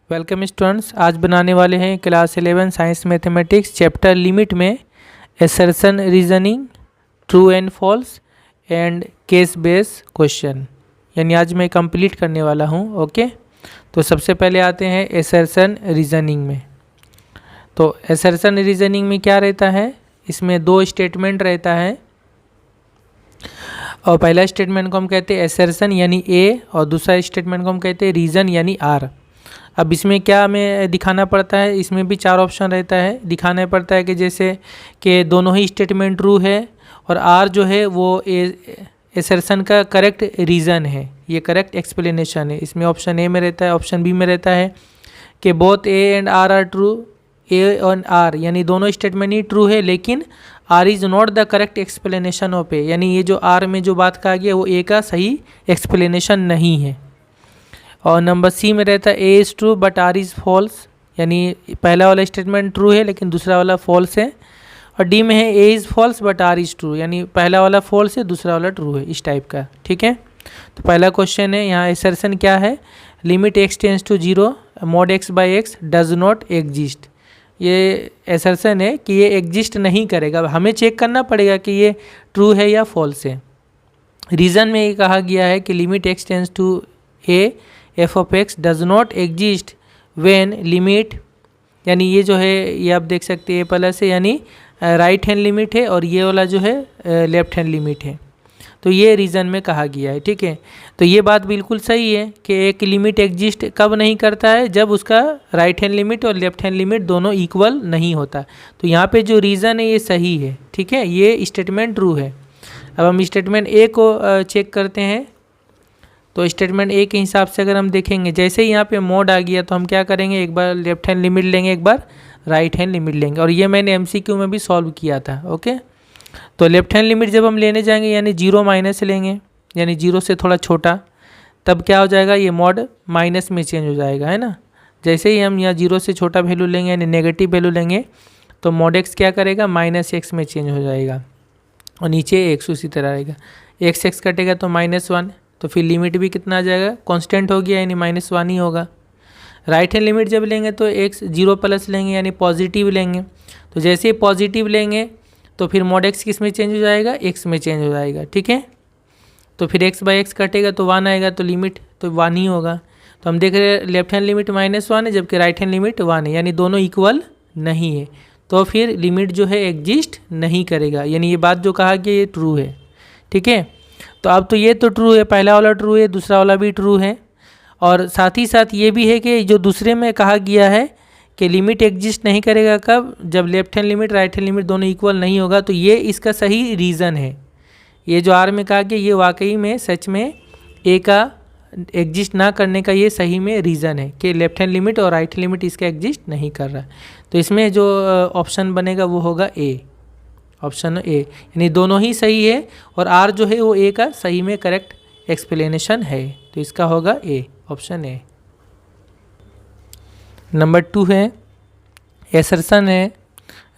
Welcome students. आज बनाने वाले हैं class 11 science mathematics chapter limit में assertion reasoning, true and false and case base question. यानी आज मैं कंप्लीट करने वाला हूं। ओके, तो सबसे पहले आते हैं असर्शन रीजनिंग में। तो असर्शन रीजनिंग में क्या रहता है, इसमें दो स्टेटमेंट रहता है और पहला स्टेटमेंट को हम कहते हैं असर्शन यानी ए और दूसरा स्टेटमेंट को हम कहते हैं रीजन यानी आर। अब इसमें क्या हमें दिखाना पड़ता है, इसमें भी चार ऑप्शन रहता है। दिखाना पड़ता है कि जैसे कि दोनों ही स्टेटमेंट ट्रू है और आर जो है वो असर्शन का करेक्ट रीज़न है, ये करेक्ट एक्सप्लेनेशन है। इसमें ऑप्शन ए में रहता है, ऑप्शन बी में रहता है कि both A and R true, A और आर यानी दोनों स्टेटमेंट ही ट्रू है लेकिन R is not the correct explanation of A, यानी ये जो आर में जो बात कहा गया वो ए का सही एक्सप्लेनेशन नहीं है। और नंबर सी में रहता है A is true but R is false, यानी पहला वाला स्टेटमेंट ट्रू है लेकिन दूसरा वाला फॉल्स है। और डी में है A is false but R is true, यानी पहला वाला फॉल्स है दूसरा वाला ट्रू है, इस टाइप का। ठीक है, तो पहला क्वेश्चन है यहाँ असर्शन क्या है, limit x tends to zero mod x by x does not exist. ये असर्शन है कि ये एग्जिस्ट नहीं करेगा। हमें चेक करना पड़ेगा कि ये ट्रू है या फॉल्स है। रीज़न में ये कहा गया है कि limit x tends to a f of x does not exist when limit, यानी ये जो है ये आप देख सकते हैं ए प्लस है, यानी राइट हैंड लिमिट है और ये वाला जो है लेफ्ट हैंड लिमिट है। तो ये रीज़न में कहा गया है। ठीक है, तो ये बात बिल्कुल सही है कि एक लिमिट एग्जिस्ट कब नहीं करता है, जब उसका राइट हैंड लिमिट और लेफ्ट हैंड लिमिट दोनों इक्वल नहीं होता। तो यहाँ पे जो रीज़न है ये सही है। ठीक है, ये स्टेटमेंट ट्रू है। अब हम स्टेटमेंट ए को चेक करते हैं। तो स्टेटमेंट ए के हिसाब से अगर हम देखेंगे, जैसे ही यहाँ पे मोड आ गया तो हम क्या करेंगे, एक बार लेफ्ट हैंड लिमिट लेंगे, एक बार राइट हैंड लिमिट लेंगे। और ये मैंने एमसीक्यू में भी सॉल्व किया था। ओके, तो लेफ्ट हैंड लिमिट जब हम लेने जाएंगे यानी जीरो माइनस लेंगे, यानी जीरो से थोड़ा छोटा, तब क्या हो जाएगा, ये मॉड माइनस में चेंज हो जाएगा, है ना। जैसे ही हम यहाँ जीरो से छोटा वैल्यू लेंगे यानी नेगेटिव वैल्यू लेंगे तो मॉड एक्स क्या करेगा, माइनस एक्स में चेंज हो जाएगा और नीचे एक्स उसी तरह रहेगा। एक्स एक्स कटेगा तो -1, तो फिर लिमिट भी कितना आ जाएगा, कांस्टेंट हो गया यानी -1 ही होगा। राइट हैंड लिमिट जब लेंगे तो एक्स जीरो प्लस लेंगे यानी पॉजिटिव लेंगे। तो जैसे ही पॉजिटिव लेंगे तो फिर मॉड एक्स किस में चेंज हो जाएगा, एक्स में चेंज हो जाएगा। ठीक है, तो फिर एक्स बाई एक्स कटेगा तो 1 आएगा, तो लिमिट तो 1 ही होगा। तो हम देख रहे हैं लेफ्ट हैंड लिमिट -1 है जबकि राइट हैंड लिमिट 1 है, यानी दोनों इक्वल नहीं है। तो फिर लिमिट जो है एग्जिस्ट नहीं करेगा, यानी ये बात जो कहा कि ये ट्रू है। ठीक है, तो अब तो ये तो ट्रू है, पहला वाला ट्रू है, दूसरा वाला भी ट्रू है। और साथ ही साथ ये भी है कि जो दूसरे में कहा गया है कि लिमिट एग्जिस्ट नहीं करेगा कब, जब left hand limit right hand limit दोनों इक्वल नहीं होगा। तो ये इसका सही रीज़न है। ये जो आर में कहा गया ये वाकई में सच में ए का एग्जिस्ट ना करने का ये सही में रीज़न है कि लेफ्ट हैंड लिमिट और राइट हैंड लिमिट इसका एग्जिस्ट नहीं कर रहा है। तो इसमें जो ऑप्शन बनेगा वो होगा ए, ऑप्शन ए, यानी दोनों ही सही है और आर जो है वो ए का सही में करेक्ट एक्सप्लेनेशन है। तो इसका होगा ए, ऑप्शन ए। नंबर 2 है असर्शन है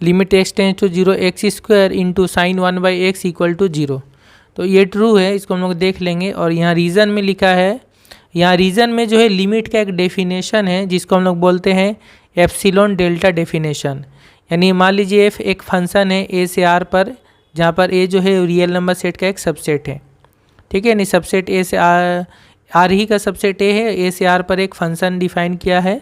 limit x tends to zero x square into sine 1 by x equal to zero. तो ये ट्रू है, इसको हम लोग देख लेंगे। और यहाँ रीज़न में लिखा है, यहाँ रीज़न में जो है लिमिट का एक डेफिनेशन है जिसको हम लोग बोलते हैं एप्सिलॉन डेल्टा डेफिनेशन। यानी मान लीजिए एफ एक फंक्शन है ए से आर पर, जहाँ पर ए जो है रियल नंबर सेट का एक सबसेट है। ठीक है, यानी सबसेट ए से आर ही का सबसेट ए है, ए से आर पर एक फंक्शन डिफाइन किया है।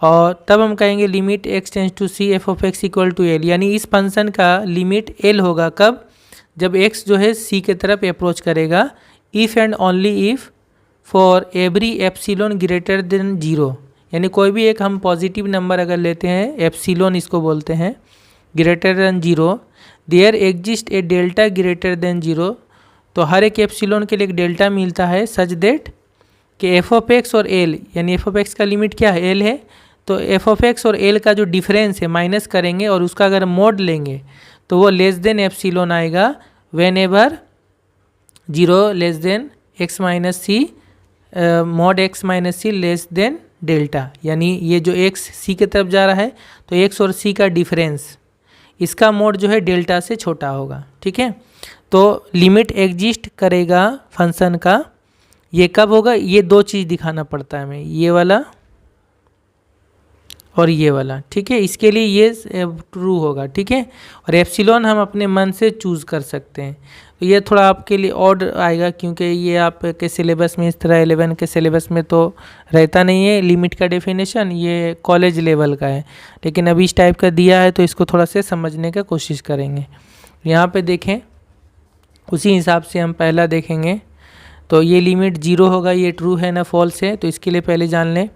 और तब हम कहेंगे limit x tends to c f of x equal to l, यानी इस फंक्शन का लिमिट एल होगा कब, जब एक्स जो है सी के तरफ अप्रोच करेगा। If and only if for every epsilon greater than zero, यानी कोई भी एक हम पॉजिटिव नंबर अगर लेते हैं, एप्सिलॉन इसको बोलते हैं, greater than zero, there exist a delta greater than zero. तो हर एक एप्सिलॉन के लिए एक डेल्टा मिलता है सच दैट कि एफ ऑफ एक्स और एल, यानी एफ ऑफ एक्स का लिमिट क्या है, एल है, तो एफ ऑफ एक्स और एल का जो डिफरेंस है माइनस करेंगे और उसका अगर मोड लेंगे तो वो लेस देन एप्सिलॉन आएगा whenever zero less than x minus c mod x minus c less than delta. यानी ये जो एक्स सी की तरफ जा रहा है तो एक्स और सी का डिफरेंस, इसका मोड जो है डेल्टा से छोटा होगा। ठीक है, तो लिमिट एग्जिस्ट करेगा फंक्शन का, ये कब होगा, ये दो चीज़ दिखाना पड़ता है हमें, ये वाला और ये वाला, ठीक है। इसके लिए ये ट्रू होगा, ठीक है। और एप्सिलॉन हम अपने मन से चूज़ कर सकते हैं। तो ये थोड़ा आपके लिए ऑड आएगा, क्योंकि ये आपके सिलेबस में इस तरह 11 के सिलेबस में तो रहता नहीं है लिमिट का डेफिनेशन, ये कॉलेज लेवल का है। लेकिन अभी इस टाइप का दिया है तो इसको थोड़ा से समझने का कोशिश करेंगे। यहाँ पे देखें, उसी हिसाब से हम पहला देखेंगे। तो ये लिमिट 0 होगा, ये ट्रू है ना फॉल्स है। तो इसके लिए पहले जान लें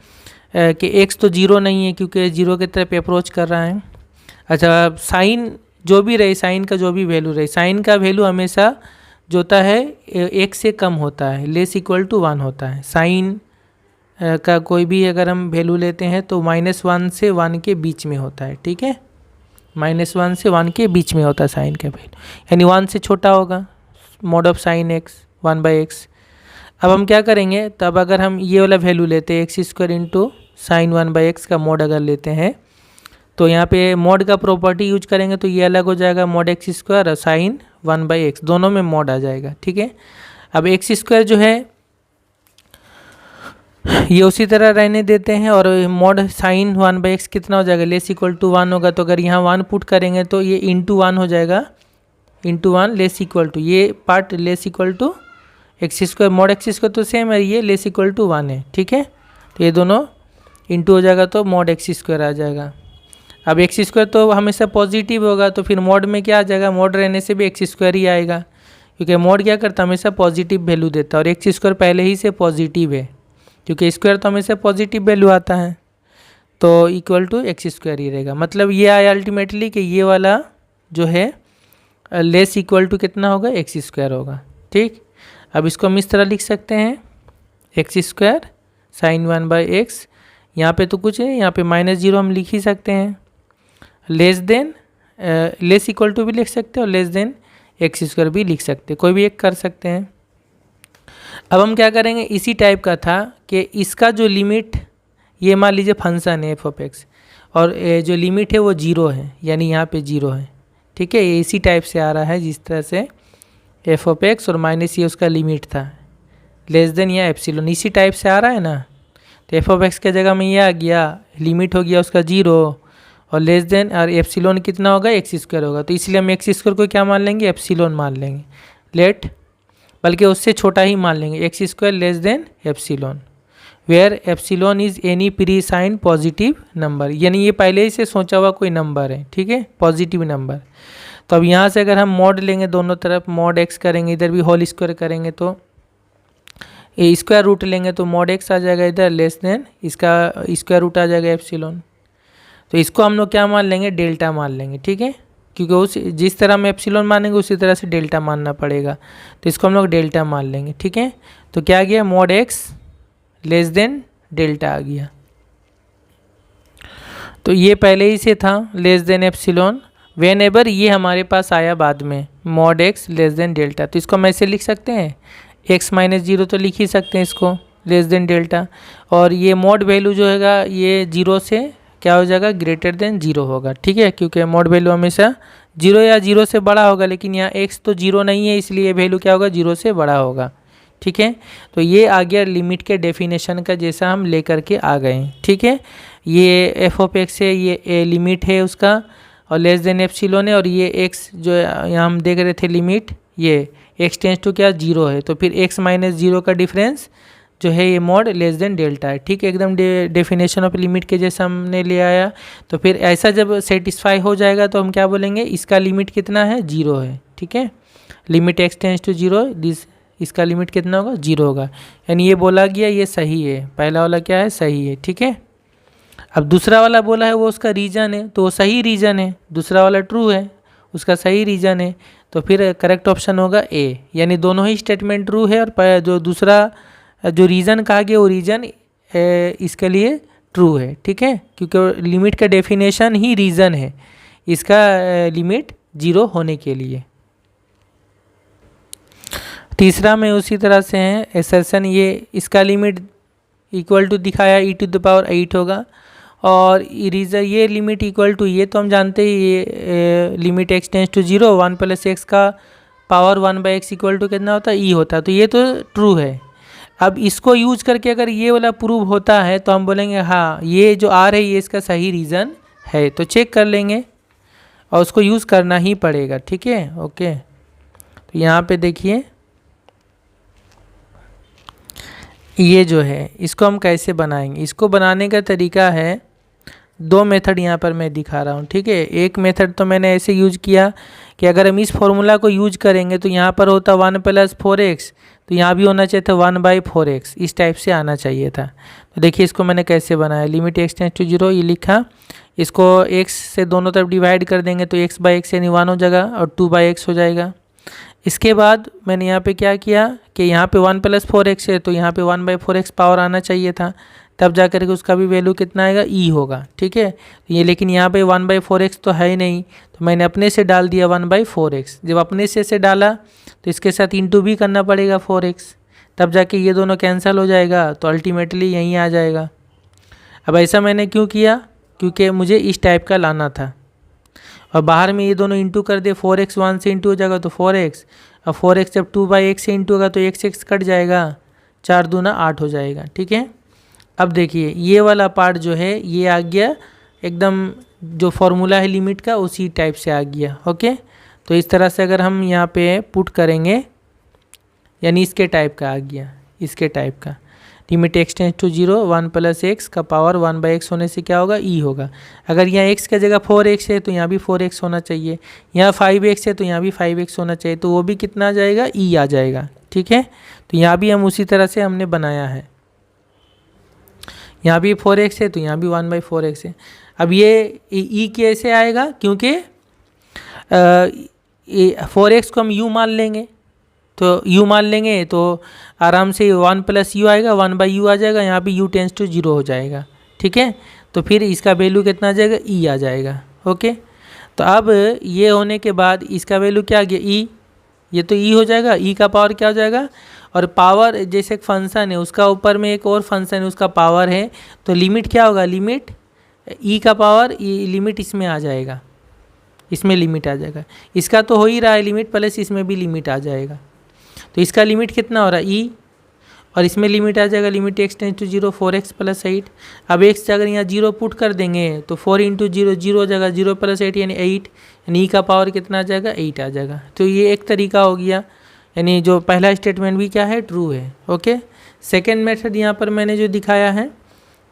कि x तो 0 नहीं है, क्योंकि 0 की तरफ अप्रोच कर रहा है। अच्छा, साइन जो भी रहे, साइन का जो भी वैल्यू रहे, साइन का वैल्यू हमेशा जो होता है 1 से कम होता है, लेस इक्वल टू 1 होता है। साइन का कोई भी अगर हम वैल्यू लेते हैं तो -1 से 1 के बीच में होता है, ठीक है। -1 से 1 के बीच में होता है साइन का वैल्यू, यानी 1 से छोटा होगा mod of sine x 1/x। अब हम क्या करेंगे, तब अगर हम ये वाला वैल्यू लेते हैं x² इंटू साइन 1/x का मॉड अगर लेते हैं, तो यहाँ पे मॉड का प्रॉपर्टी यूज करेंगे तो ये अलग हो जाएगा, मॉड x² और साइन 1/x दोनों में मॉड आ जाएगा, ठीक है। अब x² जो है ये उसी तरह रहने देते हैं, और मॉड साइन 1/x कितना हो जाएगा, लेस इक्वल टू 1 होगा। तो अगर यहाँ 1 पुट करेंगे तो ये इंटू 1 हो जाएगा, इंटू 1 लेस इक्वल टू, ये part less equal to x², mod x² तो सेम है, ये लेस इक्वल टू 1 है, ठीक है। तो ये दोनों इंटू हो जाएगा तो मॉड x² आ जाएगा। अब x² तो हमेशा पॉजिटिव होगा, तो फिर मॉड में क्या आ जाएगा, मॉड रहने से भी x² ही आएगा, क्योंकि मॉड क्या करता है, हमेशा पॉजिटिव वैल्यू देता है, और x² पहले ही से पॉजिटिव है, क्योंकि स्क्वायर तो हमेशा पॉजिटिव वैल्यू आता है, तो इक्वल टू x² ही रहेगा। मतलब ये आया अल्टीमेटली कि ये वाला जो है लेस इक्वल टू कितना होगा, x² होगा, ठीक। अब इसको हम इस तरह लिख सकते हैं, x² साइन 1/x, यहाँ पे तो कुछ है, यहाँ पे -0 हम लिख ही सकते हैं, less than less equal to भी लिख सकते हैं, और लेस देन x² भी लिख सकते हैं, कोई भी एक कर सकते हैं। अब हम क्या करेंगे, इसी टाइप का था कि इसका जो लिमिट, ये मान लीजिए फंक्शन है f(x), और जो लिमिट है वो 0 है, यानी यहाँ पे 0 है, ठीक है। ये इसी टाइप से आ रहा है जिस तरह से f(x) और माइनस ये उसका लिमिट था, लेस देन या एप्सिलॉन, इसी टाइप से आ रहा है ना। तो f(x) के जगह में ये आ गया, लिमिट हो गया उसका 0, और लेस देन और एप्सिलॉन कितना होगा, x² होगा। तो इसलिए हम x² को क्या मान लेंगे, एप्सिलॉन मान लेंगे, लेट, बल्कि उससे छोटा ही मान लेंगे, x² less than epsilon, where epsilon is any precise positive number, यानी ये पहले ही से सोचा हुआ कोई नंबर है, ठीक है, पॉजिटिव नंबर। तो अब यहाँ से अगर हम मॉड लेंगे, दोनों तरफ मॉड x करेंगे, इधर भी होल स्क्वायर करेंगे, तो ये स्क्वायर रूट लेंगे तो मॉड x आ जाएगा इधर, लेस देन इसका स्क्वायर रूट आ जाएगा एप्सिलॉन। तो इसको हम लोग क्या मान लेंगे, डेल्टा मान लेंगे, ठीक है, क्योंकि उस जिस तरह हम एप्सिलॉन मानेंगे उसी तरह से डेल्टा मानना पड़ेगा, तो इसको हम लोग डेल्टा मान लेंगे, ठीक है। तो क्या आ गया, mod x less than delta आ गया। तो ये पहले ही से था less than epsilon, whenever ये हमारे पास आया बाद में, mod x less than delta. तो इसको हम ऐसे लिख सकते हैं, x -0 तो लिख ही सकते हैं इसको, लेस देन डेल्टा, और ये मॉड वैल्यू जो हैगा ये 0 से क्या हो जाएगा, ग्रेटर देन 0 होगा, ठीक है, क्योंकि मॉड वैल्यू हमेशा 0 या 0 से बड़ा होगा, लेकिन यहाँ x तो 0 नहीं है, इसलिए वैल्यू क्या होगा, 0 से बड़ा होगा, ठीक है। तो ये आ गया लिमिट के डेफिनेशन का जैसा हम लेकर के आ गए, ठीक है। ये f(x) है, ये लिमिट है उसका, और लेस देन एप्सिलॉन है, और ये x जो यहाँ हम देख रहे थे लिमिट, ये x टेंस टू क्या 0 है, तो फिर x -0 का डिफरेंस जो है ये मॉड लेस देन डेल्टा है, ठीक है, एकदम डेफिनेशन ऑफ लिमिट के जैसा हमने ले आया। तो फिर ऐसा जब सेटिस्फाई हो जाएगा तो हम क्या बोलेंगे, इसका लिमिट कितना है, 0 है, ठीक है, लिमिट x टेंस टू 0, इसका लिमिट कितना होगा, 0 होगा, यानी ये बोला गया ये सही है, पहला वाला क्या है, सही है, ठीक है। अब दूसरा वाला बोला है वो उसका रीजन है, तो वो सही रीजन है, दूसरा वाला ट्रू है, उसका सही रीजन है, तो फिर करेक्ट ऑप्शन होगा ए, यानी दोनों ही स्टेटमेंट ट्रू है, और जो दूसरा जो रीज़न कहा गया वो रीज़न इसके लिए ट्रू है, ठीक है, क्योंकि लिमिट का डेफिनेशन ही रीज़न है, इसका लिमिट 0 होने के लिए। तीसरा में उसी तरह से है एसर्शन, ये इसका लिमिट इक्वल टू दिखाया e⁸ होगा, और रीज़न ये लिमिट इक्वल टू, ये तो हम जानते ही ये limit x tends to 0 1 + x का पावर 1/x इक्वल टू कितना होता है, e होता है, तो ये तो ट्रू है। अब इसको यूज करके अगर ये वाला प्रूव होता है तो हम बोलेंगे हाँ ये जो आर है ये इसका सही रीज़न है, तो चेक कर लेंगे और उसको यूज़ करना ही पड़ेगा। ठीक है, ओके। तो यहाँ पे देखिए ये जो है इसको हम कैसे बनाएंगे। इसको बनाने का तरीका है, दो मेथड यहाँ पर मैं दिखा रहा हूँ। ठीक है, एक मेथड तो मैंने ऐसे यूज किया कि अगर हम इस फॉर्मूला को यूज करेंगे तो यहाँ पर होता 1 + 4x, तो यहाँ भी होना चाहिए था 1/4x, इस टाइप से आना चाहिए था। तो देखिए इसको मैंने कैसे बनाया, लिमिट x टेंड्स टू 0 ये लिखा, इसको x से दोनों तरफ डिवाइड कर देंगे तो x/x यानी 1 हो जाएगा और 2/x हो जाएगा। इसके बाद मैंने यहाँ पे क्या किया कि यहाँ पे 1 + 4x है तो यहाँ पे 1/4x पावर आना चाहिए था, तब जा कर के उसका भी वैल्यू कितना आएगा, e होगा। ठीक है, ये लेकिन यहाँ पे 1/4x तो है ही नहीं, तो मैंने अपने से डाल दिया 1/4x। जब अपने से डाला तो इसके साथ इंटू भी करना पड़ेगा 4x, तब जाके ये दोनों कैंसिल हो जाएगा, तो अल्टीमेटली यहीं आ जाएगा। अब ऐसा मैंने क्यों किया, क्योंकि मुझे इस टाइप का लाना था, और बाहर में ये दोनों इंटू कर दे, 4x 1 से इंटू हो जाएगा तो 4x, और 4x जब 2/x से इंटू होगा तो x कट जाएगा, 4 दूना 8 हो जाएगा। ठीक है, अब देखिए ये वाला पार्ट जो है ये आ गया एकदम जो फॉर्मूला है लिमिट का उसी टाइप से आ गया। ओके, तो इस तरह से अगर हम यहाँ पे पुट करेंगे यानी इसके टाइप का आ गया, इसके टाइप का limit x tends to 0 1 + x का पावर 1/x होने से क्या होगा, e होगा। अगर यहाँ x की जगह 4x है तो यहाँ भी 4x होना चाहिए, यहाँ 5x है तो यहाँ भी 5x होना चाहिए, तो वो भी कितना आ जाएगा, e आ जाएगा। ठीक है, तो यहाँ भी हम उसी तरह से हमने बनाया है, यहाँ भी 4x है तो यहाँ भी 1/4x है। अब ये e कैसे आएगा, क्योंकि 4x को हम u मान लेंगे, तो u मान लेंगे तो आराम से 1 + u आएगा, 1/u आ जाएगा, यहाँ भी u टेंड्स टू 0 हो जाएगा। ठीक है, तो फिर इसका वैल्यू कितना आ जाएगा, e आ जाएगा। ओके, तो अब ये होने के बाद इसका वैल्यू क्या आ गया, e, ये तो e हो जाएगा, e का पावर क्या हो जाएगा, और पावर जैसे एक फंक्शन है उसका ऊपर में एक और फंक्शन है उसका पावर है, तो लिमिट क्या होगा, लिमिट e का पावर लिमिट इसमें आ जाएगा, इसमें लिमिट आ जाएगा, इसका तो हो ही रहा है लिमिट प्लस इसमें भी लिमिट आ जाएगा, तो इसका लिमिट कितना हो रहा है, e, और इसमें लिमिट आ जाएगा limit x tends to 0 4x + 8। अब x अगर यहाँ 0 पुट कर देंगे तो 4 × 0 0 हो जाएगा, 0 + 8 यानी 8, यानी e का पावर कितना आ जाएगा, 8 आ जाएगा। तो ये एक तरीका हो गया, यानी जो पहला स्टेटमेंट भी क्या है, ट्रू है। ओके, सेकेंड मेथड यहाँ पर मैंने जो दिखाया है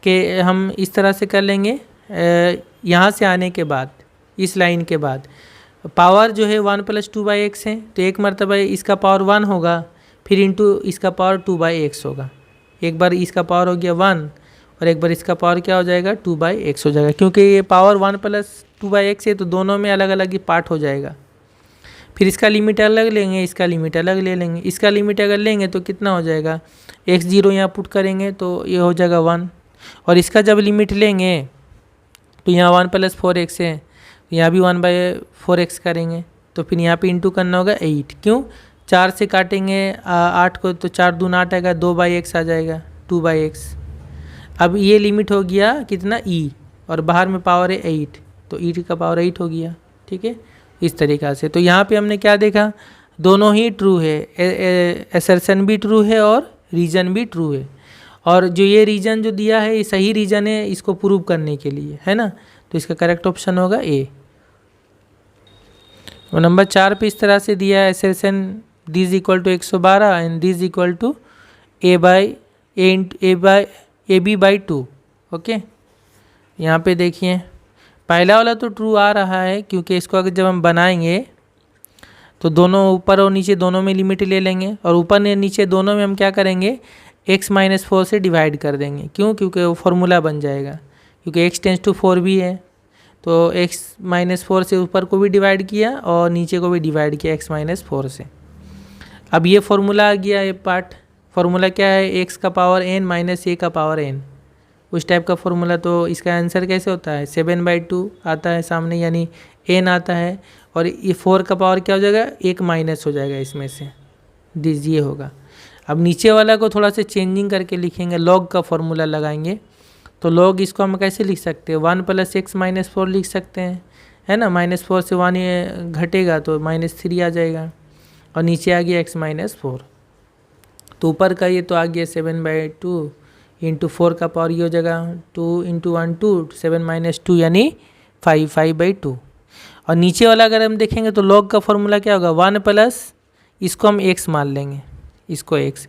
कि हम इस तरह से कर लेंगे, यहाँ से आने के बाद इस लाइन के बाद पावर जो है 1 + 2/x है, तो एक मरतबा इसका पावर 1 होगा, फिर इंटू इसका पावर 2/x होगा, एक बार इसका पावर हो गया 1 और एक बार इसका पावर क्या हो जाएगा, 2/x हो जाएगा, क्योंकि ये पावर 1 + 2/x है तो दोनों में अलग अलग ही पार्ट हो जाएगा। फिर इसका लिमिट अलग लेंगे, इसका लिमिट अलग ले लेंगे, इसका लिमिट अगर लेंगे तो कितना हो जाएगा, x0 यहाँ पुट करेंगे तो ये हो जाएगा 1, और इसका जब लिमिट लेंगे तो यहाँ 1 + 4x है, यहाँ भी 1/4x करेंगे, तो फिर यहाँ पे इंटू करना होगा 8, क्यों, 4 से काटेंगे 8 को तो 4 दूना 8 आएगा, 2/x आ जाएगा, 2/x। अब ये लिमिट हो गया कितना, e, और बाहर में पावर है 8, तो e का पावर 8 हो गया। ठीक है, इस तरीक़ा से। तो यहाँ पे हमने क्या देखा, दोनों ही ट्रू है, असर्शन भी ट्रू है और रीज़न भी ट्रू है, और जो ये रीज़न जो दिया है ये सही रीज़न है इसको प्रूव करने के लिए, है ना, तो इसका करेक्ट ऑप्शन होगा ए। और नंबर 4 पे इस तरह से दिया है, assertion this equal to 112 and this equal to ab/2। Okay, यहाँ पे देखिए पहला वाला तो ट्रू आ रहा है, क्योंकि इसको अगर जब हम बनाएंगे तो दोनों ऊपर और नीचे दोनों में लिमिट ले लेंगे, और ऊपर ने नीचे दोनों में हम क्या करेंगे, x - 4 से डिवाइड कर देंगे, क्यों, क्योंकि वो फॉर्मूला बन जाएगा, क्योंकि x टेंड्स टू 4 भी है, तो x - 4 से ऊपर को भी डिवाइड किया और नीचे को भी डिवाइड किया x - 4 से। अब ये फॉर्मूला आ गया, ये पार्ट फॉर्मूला क्या है, x का पावर n - a का पावर n, उस टाइप का फॉर्मूला। तो इसका आंसर कैसे होता है, 7/2 आता है सामने, यानी n आता है, और ये 4 का पावर क्या हो जाएगा, 1 माइनस हो जाएगा इसमें से, दिस ये होगा। अब नीचे वाला को थोड़ा सा चेंजिंग करके लिखेंगे, लॉग का फॉर्मूला लगाएंगे, तो लॉग इसको हम कैसे लिख सकते हैं, 1 + x - 4 लिख सकते हैं, है ना, -4 से 1 घटेगा तो -3 आ जाएगा, और नीचे आ गया x - 4। तो ऊपर का ये तो आ गया 7/2 इंटू 4 का पावर ये हो जाएगा 2 इंटू 1 2 7 माइनस 2 यानी 5/2। और नीचे वाला अगर हम देखेंगे तो लॉग का फॉर्मूला क्या होगा 1 प्लस इसको हम x मान लेंगे, इसको x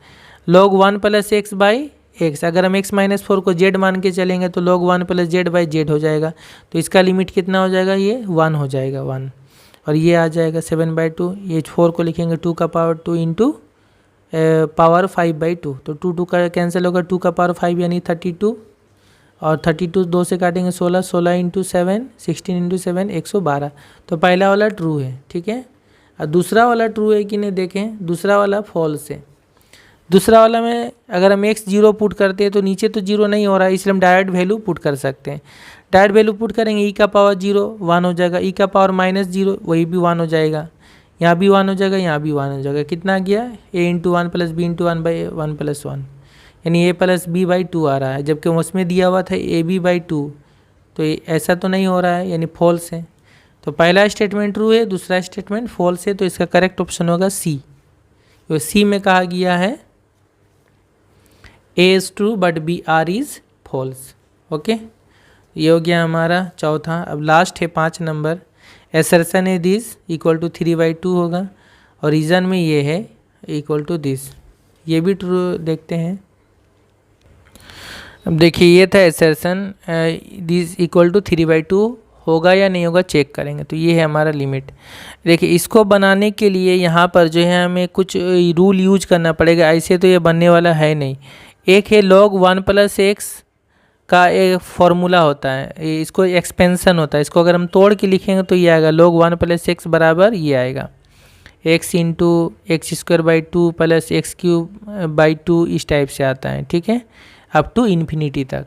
log 1 plus x by x. अगर हम x माइनस 4 को z मान के चलेंगे तो log 1 plus Z by Z हो जाएगा। तो इसका लिमिट कितना हो जाएगा, ये 1 हो जाएगा 1। और ये आ जाएगा 7/2, ये 4 को लिखेंगे 2 का पावर 2 इंटू पावर 5/2। तो 2 का कैंसिल होगा, 2 का पावर 5 यानी 32। और 32 2 से काटेंगे 16, 16 इंटू 7 16 इंटू 7 112। तो पहला वाला ट्रू है, ठीक है। और दूसरा वाला ट्रू है कि नहीं देखें, दूसरा वाला फॉल्स है। दूसरा वाला में अगर हम x 0 पुट करते हैं तो नीचे तो 0 नहीं हो रहा है, इसलिए हम डायरेक्ट वैल्यू पुट कर सकते हैं। डायरेक्ट वैल्यू पुट करेंगे, e का पावर 0 1 हो जाएगा, e का पावर माइनस 0 वही भी 1 हो जाएगा, यहाँ भी 1 हो जाएगा, यहाँ भी 1 हो जाएगा। कितना गया a into 1 plus B into 1 by 1 plus 1 यानी a प्लस बी बाई 2 आ रहा है, जबकि उसमें दिया हुआ था ab/2। तो ऐसा तो नहीं हो रहा है, यानी फॉल्स है। तो पहला स्टेटमेंट ट्रू है, दूसरा स्टेटमेंट फॉल्स है। तो इसका करेक्ट ऑप्शन होगा सी। तो सी में कहा गया है A is true but B R is false. Okay, ये हो गया हमारा चौथा। अब लास्ट है 5 नंबर, एसर्शन है दिस इक्वल टू 3/2 होगा, और रीज़न में ये है इक्वल टू दिस, ये भी ट्रू देखते हैं। अब देखिए ये था एसर्शन दिस इक्वल टू 3/2 होगा या नहीं होगा चेक करेंगे। तो ये है हमारा लिमिट। देखिए इसको बनाने के लिए यहाँ पर जो है हमें कुछ रूल यूज करना पड़ेगा, ऐसे तो ये बनने वाला है नहीं। एक है log 1 प्लस एक्स का एक फॉर्मूला होता है, इसको एक्सपेंशन होता है, इसको अगर हम तोड़ के लिखेंगे तो ये आएगा log 1 प्लस एक्स बराबर ये आएगा x into x²/2 plus x³/2, इस टाइप से आता है, ठीक है, अप टू इन्फिनिटी तक।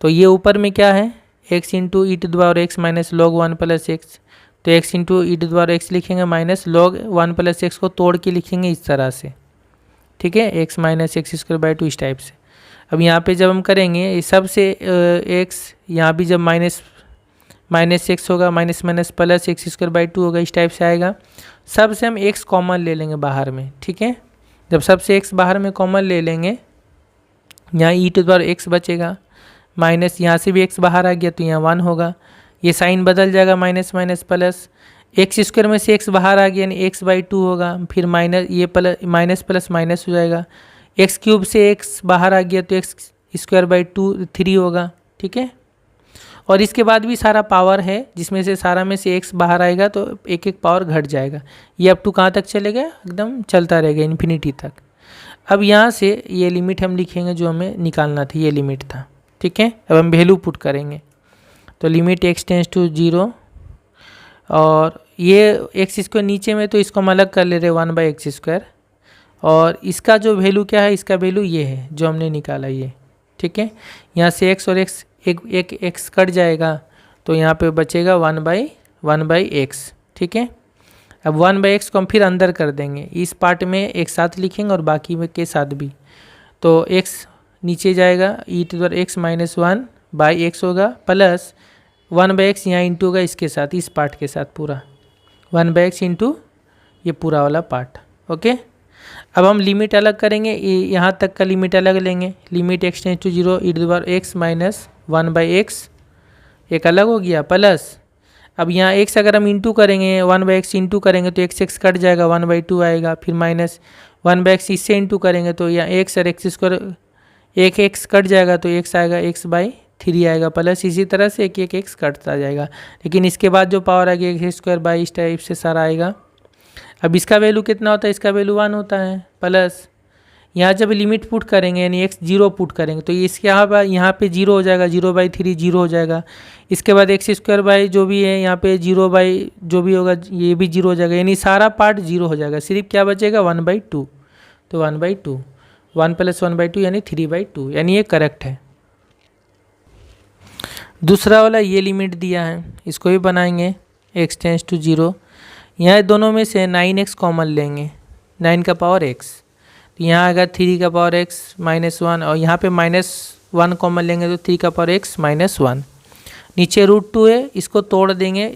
तो ये ऊपर में क्या है x into e⁻x minus log 1 plus x. तो x इंटू e⁻x लिखेंगे माइनस log 1 प्लस एक्स को तोड़ के लिखेंगे इस तरह से, ठीक है, x माइनस x²/2 इस टाइप से। अब यहाँ पे जब हम करेंगे ये सब से x, यहाँ भी जब माइनस एक्स होगा, माइनस माइनस प्लस x²/2 होगा, इस टाइप से आएगा। सब से हम x कॉमन ले लेंगे बाहर में, ठीक है। जब सबसे x बाहर में कॉमन ले लेंगे, यहाँ e⁻x बचेगा, माइनस यहाँ से भी x बाहर आ गया तो यहाँ 1 होगा, ये साइन बदल जाएगा माइनस माइनस प्लस, x² में से x बाहर आ गया यानी x/2 होगा, फिर माइनस ये माइनस प्लस माइनस हो जाएगा, x³ से x बाहर आ गया तो x² 3 होगा, ठीक है। और इसके बाद भी सारा पावर है, जिसमें से सारा में से x बाहर आएगा तो एक एक पावर घट जाएगा। ये अप टू कहाँ तक चलेगा, एकदम चलता रहेगा इन्फिनिटी तक। अब यहाँ से ये लिमिट हम लिखेंगे जो हमें निकालना था, ये लिमिट था, ठीक है। अब हम वैल्यू पुट करेंगे तो लिमिट x टेंस टू 0, और ये x² नीचे में तो इसको हम अलग कर ले रहे 1/x², और इसका जो वैल्यू क्या है, इसका वैल्यू ये है जो हमने निकाला ये, ठीक है। यहाँ से x और x एक x कट जाएगा तो यहाँ पे बचेगा 1/x, ठीक है। अब 1/x को हम फिर अंदर कर देंगे, इस पार्ट में एक साथ लिखेंगे और बाकी में के साथ भी। तो x नीचे जाएगा, e⁻x माइनस 1/x होगा, प्लस 1/x यहाँ इंटू होगा इसके साथ, इस पार्ट के साथ पूरा 1/x इंटू ये पूरा वाला पार्ट, ओके। अब हम लिमिट अलग करेंगे, यहाँ तक का लिमिट अलग लेंगे, limit x tends to 0 e⁻x minus 1/x एक अलग हो गया, प्लस अब यहाँ x अगर हम इंटू करेंगे 1/x इंटू करेंगे तो x कट जाएगा 1/2 आएगा, फिर माइनस 1/x इससे इंटू करेंगे तो यहाँ x और x² एक x कट जाएगा तो x आएगा x/3 आएगा, प्लस इसी तरह से एक x कटता जाएगा। लेकिन इसके बाद जो पावर आएगी x² इस टाइप से सारा आएगा। अब इसका वैल्यू कितना होता है, इसका वैल्यू 1 होता है, प्लस यहाँ जब लिमिट पुट करेंगे यानी x 0 पुट करेंगे तो इसके यहाँ पे 0 हो जाएगा, 0/3 0 हो जाएगा। इसके बाद x² जो भी है यहाँ पे 0 जो भी होगा ये भी 0 हो जाएगा, यानी सारा पार्ट 0 हो जाएगा, सिर्फ क्या बचेगा 1/2। तो 1/2 1 + 1/2 यानी 3/2, यानी ये करेक्ट है। दूसरा वाला ये लिमिट दिया है, इसको भी बनाएंगे x टेंस टू 0। यहाँ दोनों में से 9x कॉमन लेंगे, 9 का पावर x, तो यहाँ आएगा 3 का पावर x माइनस 1, और यहाँ पे -1 कॉमन लेंगे तो 3 का पावर x माइनस 1। नीचे √2 है, इसको तोड़ देंगे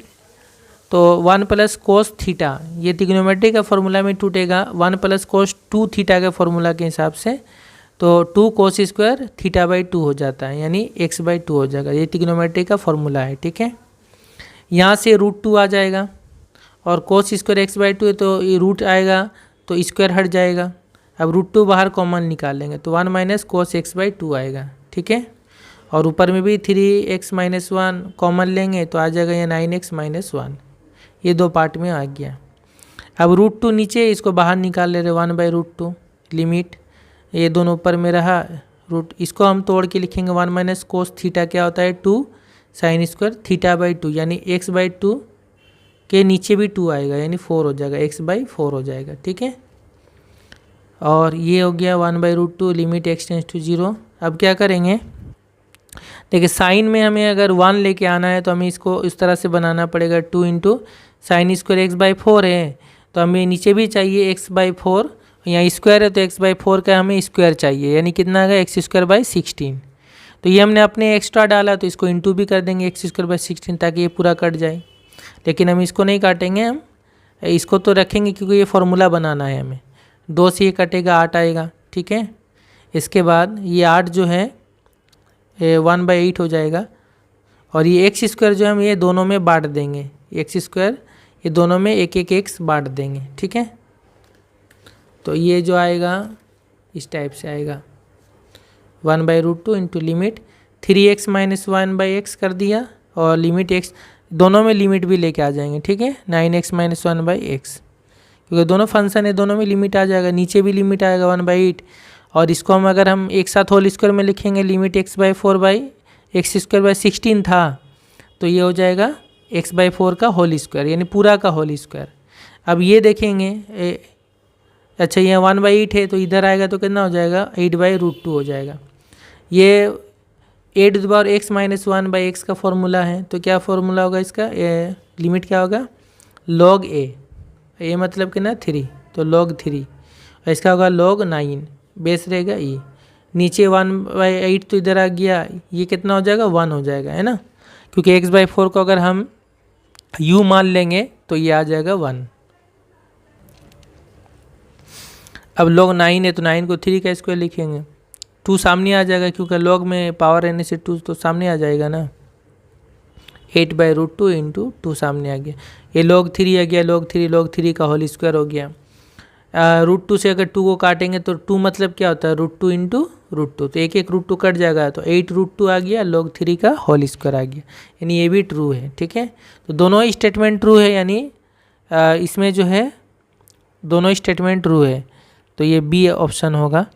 तो 1 प्लस कोस थीटा, ये ट्रिग्नोमेट्री का फॉर्मूला में टूटेगा 1 प्लस कोस 2 थीटा के फॉर्मूला के हिसाब से, तो 2 कोस स्क्वायर थीटा बाई 2 हो जाता है, यानी x बाई 2 हो जाएगा। ये ट्रिग्नोमेट्री का फॉर्मूला है, ठीक है। यहाँ से √2 आ जाएगा और कोस स्क्वायर x बाई 2 है तो ये रूट आएगा तो स्क्वायर हट जाएगा। अब √2 बाहर कॉमन निकालेंगे तो 1 माइनस कोस x बाई 2 आएगा, ठीक है। और ऊपर में भी 3x माइनस 1 कॉमन लेंगे तो आ जाएगा ये 9x माइनस 1, ये दो पार्ट में आ गया। अब √2 नीचे, इसको बाहर निकाल ले रहे 1 बाई √2, लिमिट ये दोनों ऊपर में रहा रूट, इसको हम तोड़ के लिखेंगे 1 माइनस कोस थीटा क्या होता है 2 साइन स्क्वायर थीटा बाई 2, यानी x बाई 2 के नीचे भी 2 आएगा यानी 4 हो जाएगा, x बाई 4 हो जाएगा, ठीक है। और ये हो गया 1 by √2, limit x tends to 0। अब क्या करेंगे, देखिए साइन में हमें अगर 1 लेके आना है तो हमें इसको इस तरह से बनाना पड़ेगा, 2 into sine square x by 4 है तो हमें नीचे भी चाहिए x बाई 4, यहाँ स्क्वायर है तो x बाई 4 का हमें स्क्वायर चाहिए, यानी कितना आ गया x स्क्वायर बाई 16। तो ये हमने अपने एक्स्ट्रा डाला तो इसको इंटू भी कर देंगे x स्क्वायर बाई 16 ताकि ये पूरा कट जाए, लेकिन हम इसको नहीं काटेंगे, हम इसको तो रखेंगे क्योंकि ये फॉर्मूला बनाना है हमें। 2 से ये कटेगा 8 आएगा, ठीक है। इसके बाद ये 8 जो है 1 बाई 8 हो जाएगा और ये x स्क्वायर जो हम ये दोनों में बांट देंगे, x स्क्वायर ये दोनों में एक एक x बांट देंगे, ठीक है। तो ये जो आएगा इस टाइप से आएगा 1 by √2 into limit 3x minus 1 by x कर दिया और लिमिट x, दोनों में लिमिट भी लेके आ जाएंगे, ठीक है, 9x माइनस 1 बाई x, क्योंकि दोनों फंक्शन है दोनों में लिमिट आ जाएगा, नीचे भी लिमिट आएगा 1 बाई 8। और इसको हम अगर हम एक साथ होल स्क्वायर में लिखेंगे limit x by 4 by x square by 16 था तो ये हो जाएगा x बाई 4 का होल स्क्वायर, यानी पूरा का होल स्क्वायर। अब ये देखेंगे अच्छा ये 1 बाई 8 है तो इधर आएगा तो कितना हो जाएगा 8 बाई √2 हो जाएगा। ये a⁴x माइनस 1 बाई x का फॉर्मूला है, तो क्या फॉर्मूला होगा इसका, लिमिट क्या होगा log a मतलब कितना 3, तो log 3 और इसका होगा log 9, बेस रहेगा e, नीचे 1 बाई 8 तो इधर आ गया, ये कितना हो जाएगा 1 हो जाएगा, है ना, क्योंकि x बाई 4 को अगर हम u मान लेंगे तो ये आ जाएगा 1। अब log 9 है तो 9 को 3 का स्क्वायर लिखेंगे, 2 सामने आ जाएगा क्योंकि log में पावर रहने से 2 तो सामने आ जाएगा ना, 8 बाई √2 इंटू 2 सामने आ गया, ये log 3 आ गया, log 3 का होल स्क्वायर हो गया। √2 से अगर 2 को काटेंगे तो 2 मतलब क्या होता है √2 इंटू √2, तो एक एक √2 कट जाएगा तो 8 √2 आ गया, log 3 का होल स्क्वायर आ गया, यानी ये भी ट्रू है, ठीक है। तो दोनों ही स्टेटमेंट ट्रू है, यानी इसमें जो है दोनों स्टेटमेंट ट्रू है, तो ये बी ऑप्शन होगा।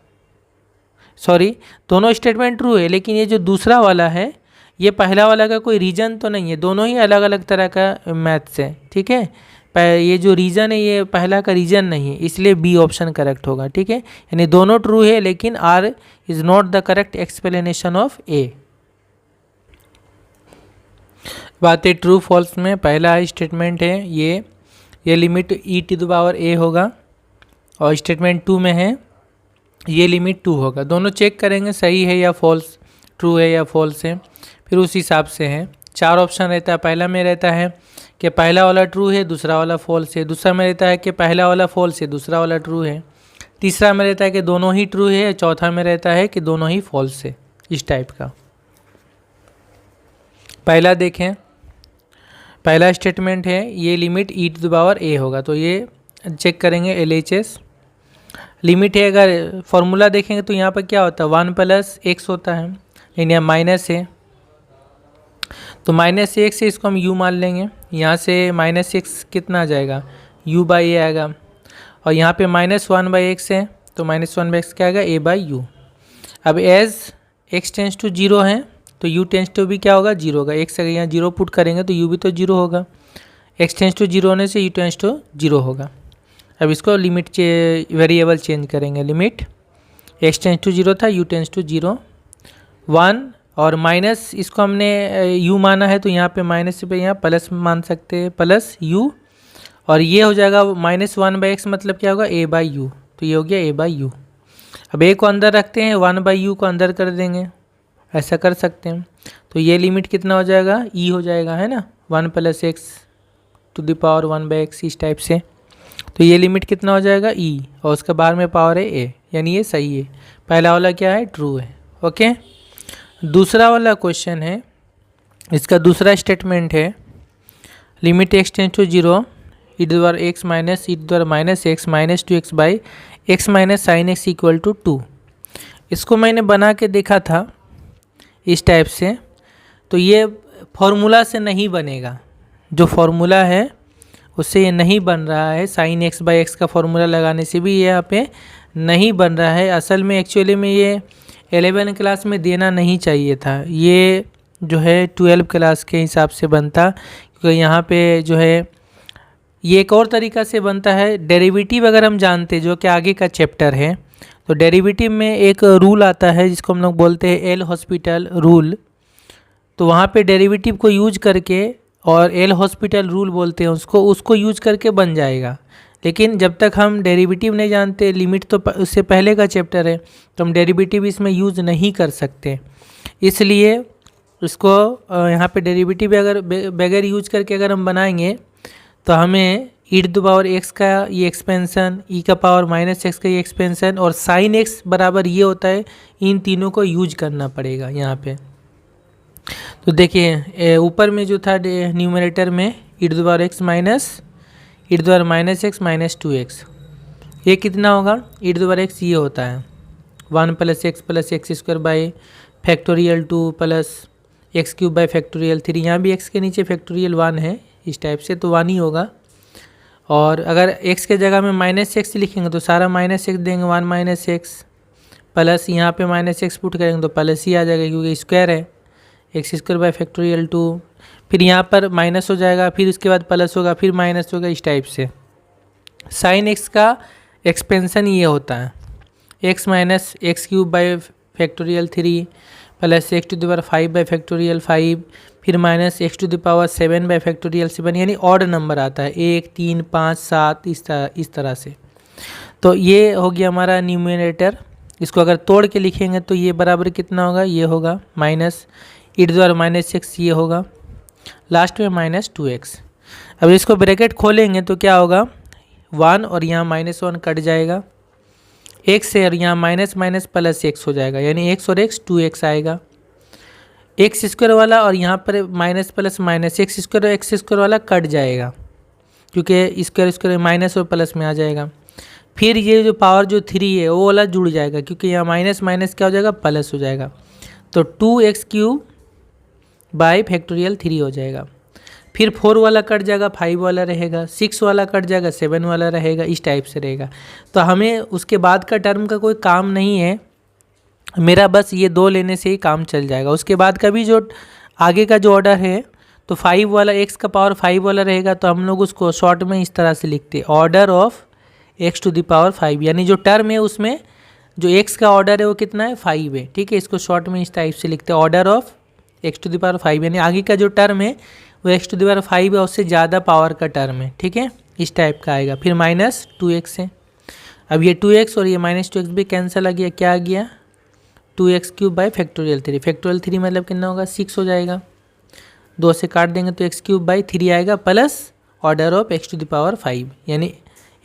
सॉरी, दोनों स्टेटमेंट ट्रू है, लेकिन ये जो दूसरा वाला है ये पहला वाला का कोई रीजन तो नहीं है, दोनों ही अलग अलग तरह का मैथ्स है, ठीक है। ये जो रीजन है ये पहला का रीजन नहीं है, इसलिए बी ऑप्शन करेक्ट होगा, ठीक है। यानी दोनों ट्रू है लेकिन R is not the correct explanation of A. बात है ट्रू फॉल्स में, पहला स्टेटमेंट है ये लिमिट e⁴ होगा और स्टेटमेंट 2 में है ये लिमिट 2 होगा। दोनों चेक करेंगे सही है या फॉल्स, ट्रू है या फॉल्स है, फिर उस हिसाब से है। 4 ऑप्शन रहता है, पहला में रहता है कि पहला वाला ट्रू है दूसरा वाला फॉल्स है, दूसरा में रहता है कि पहला वाला फॉल्स है दूसरा वाला ट्रू है, तीसरा में रहता है कि दोनों ही ट्रू है, चौथा में रहता है कि दोनों ही फॉल्स है, इस टाइप का। पहला देखें, पहला स्टेटमेंट है ये लिमिट e⁴ होगा, तो ये चेक करेंगे LHS लिमिट है। अगर फॉर्मूला देखेंगे तो यहाँ पर क्या होता है 1 प्लस x होता है, लेकिन यहाँ माइनस है तो माइनस x से इसको हम u मान लेंगे, यहाँ से माइनस x कितना आ जाएगा u बाई a आएगा, और यहाँ पे -1 बाई x है तो -1 बाई x क्या आएगा a बाई u। अब एज x टेंस टू 0 है तो u टेंस टू भी क्या होगा 0 होगा, x अगर यहाँ 0 पुट करेंगे तो u भी तो 0 होगा, x टेंस टू 0 होने से u टेंस टू 0 होगा। अब इसको लिमिट वेरिएबल चेंज करेंगे, लिमिट x टेंस टू 0 था, u टेंस टू 0 1 और माइनस इसको हमने u माना है तो यहाँ पे माइनस पे यहाँ प्लस मान सकते हैं, प्लस u, और ये हो जाएगा -1 बाई x मतलब क्या होगा a बाई u, तो ये हो गया a बाई u। अब a को अंदर रखते हैं, 1 बाई u को अंदर कर देंगे, ऐसा कर सकते हैं। तो ये लिमिट कितना हो जाएगा e हो जाएगा, है ना, 1 plus x to the power 1/x इस टाइप से। तो ये लिमिट कितना हो जाएगा e, और उसका बाहर में पावर है a, यानी ये सही है। पहला वाला क्या है, ट्रू है। ओके, दूसरा वाला क्वेश्चन है, इसका दूसरा स्टेटमेंट है limit x tends to 0 e द्वारा x माइनस e द्वारा minus x minus 2x by x minus sine x equal to 2। इसको मैंने बना के देखा था इस टाइप से, तो ये फॉर्मूला से नहीं बनेगा, जो फॉर्मूला है उससे ये नहीं बन रहा है। साइन एक्स बाई एक्स का फॉर्मूला लगाने से भी ये यहाँ पे नहीं बन रहा है। असल में एक्चुअली में ये 11 क्लास में देना नहीं चाहिए था, ये जो है 12 क्लास के हिसाब से बनता, क्योंकि यहाँ पे जो है ये एक और तरीका से बनता है। डेरिवेटिव अगर हम जानते, जो कि आगे का चैप्टर है, तो डेरिवेटिव में एक रूल आता है जिसको हम लोग बोलते हैं एल हॉस्पिटल रूल। तो वहाँ पे डेरिवेटिव को यूज करके, और एल हॉस्पिटल रूल बोलते हैं उसको यूज करके बन जाएगा। लेकिन जब तक हम डेरिवेटिव नहीं जानते, लिमिट तो उससे पहले का चैप्टर है, तो हम डेरिवेटिव इसमें यूज़ नहीं कर सकते। इसलिए इसको यहाँ पे डेरिवेटिव अगर बगैर यूज करके अगर हम बनाएंगे तो हमें ई टू द पावर एक्स का ये एक्सपेंशन, ई का पावर माइनस एक्स का ये एक्सपेंशन, और साइन एक्स बराबर ये होता है, इन तीनों को यूज करना पड़ेगा यहाँ पे। तो देखिए ऊपर में जो था न्यूमरेटर में e to the power x minus e to the power minus x minus 2x, ये कितना होगा, e to the power x ये होता है 1 plus x square by factorial 2 plus x cube by factorial 3। यहाँ भी x के नीचे फैक्टोरियल 1 है इस टाइप से, तो 1 ही होगा। और अगर x के जगह में माइनस एक्स लिखेंगे तो सारा माइनस एक्स देंगे, 1 माइनस एक्स प्लस यहाँ पे माइनस एक्स पुट करेंगे तो प्लस ही आ जाएगा, क्योंकि स्क्वायर है, एक्स स्क्वायर बाई फैक्टोरियल 2। फिर यहाँ पर माइनस हो जाएगा, फिर उसके बाद प्लस होगा, फिर माइनस होगा, इस टाइप से। साइन एक्स का एक्सपेंशन ये होता है x minus x cube by factorial 3 plus x to the power 5 by factorial 5, फिर minus x to the power 7 by factorial 7, यानी ऑड नंबर आता है 1 3 5 7 इस तरह से। तो ये हो गया हमारा न्यूमरेटर। इसको अगर तोड़ के लिखेंगे तो ये बराबर कितना होगा, ये होगा minus e to the power minus x, ये होगा लास्ट में माइनस 2x। अब इसको ब्रैकेट खोलेंगे तो क्या होगा, 1 और यहाँ माइनस 1 कट जाएगा, x है और यहाँ माइनस माइनस प्लस x हो जाएगा, यानी x और x 2x आएगा। एक्स स्क्वायर वाला और यहाँ पर minus plus minus x square और एक्स स्क्वायर वाला कट जाएगा, क्योंकि स्क्वायर स्क्वायर माइनस और प्लस में आ जाएगा। फिर ये जो पावर जो 3 है वो वाला जुड़ जाएगा, क्योंकि यहाँ माइनस माइनस क्या हो जाएगा, प्लस हो जाएगा। तो 2x क्यूब बाई फैक्टोरियल 3 हो जाएगा। फिर 4 वाला कट जाएगा, 5 वाला रहेगा, 6 वाला कट जाएगा, 7 वाला रहेगा, इस टाइप से रहेगा। तो हमें उसके बाद का टर्म का कोई काम नहीं है, मेरा बस ये 2 लेने से ही काम चल जाएगा। उसके बाद का भी जो आगे का जो ऑर्डर है, तो 5 वाला x का पावर 5 वाला रहेगा, तो हम लोग उसको शॉर्ट में इस तरह से लिखते हैं, order of x to the power 5, यानी जो टर्म है उसमें जो x का ऑर्डर है वो कितना है, 5 है। ठीक है, इसको शॉर्ट में इस टाइप से लिखते हैं, order of x to the power 5, यानी आगे का जो टर्म है वो x टू द पावर 5 है, उससे ज़्यादा पावर का टर्म है। ठीक है, इस टाइप का आएगा। फिर माइनस 2x है, अब ये 2x और ये माइनस 2x भी कैंसिल आ गया, क्या आ गया, 2x cube by factorial 3। Factorial 3 मतलब कितना होगा, 6 हो जाएगा, 2 से काट देंगे तो x क्यूब बाई 3 आएगा, plus order of x to the power 5, यानी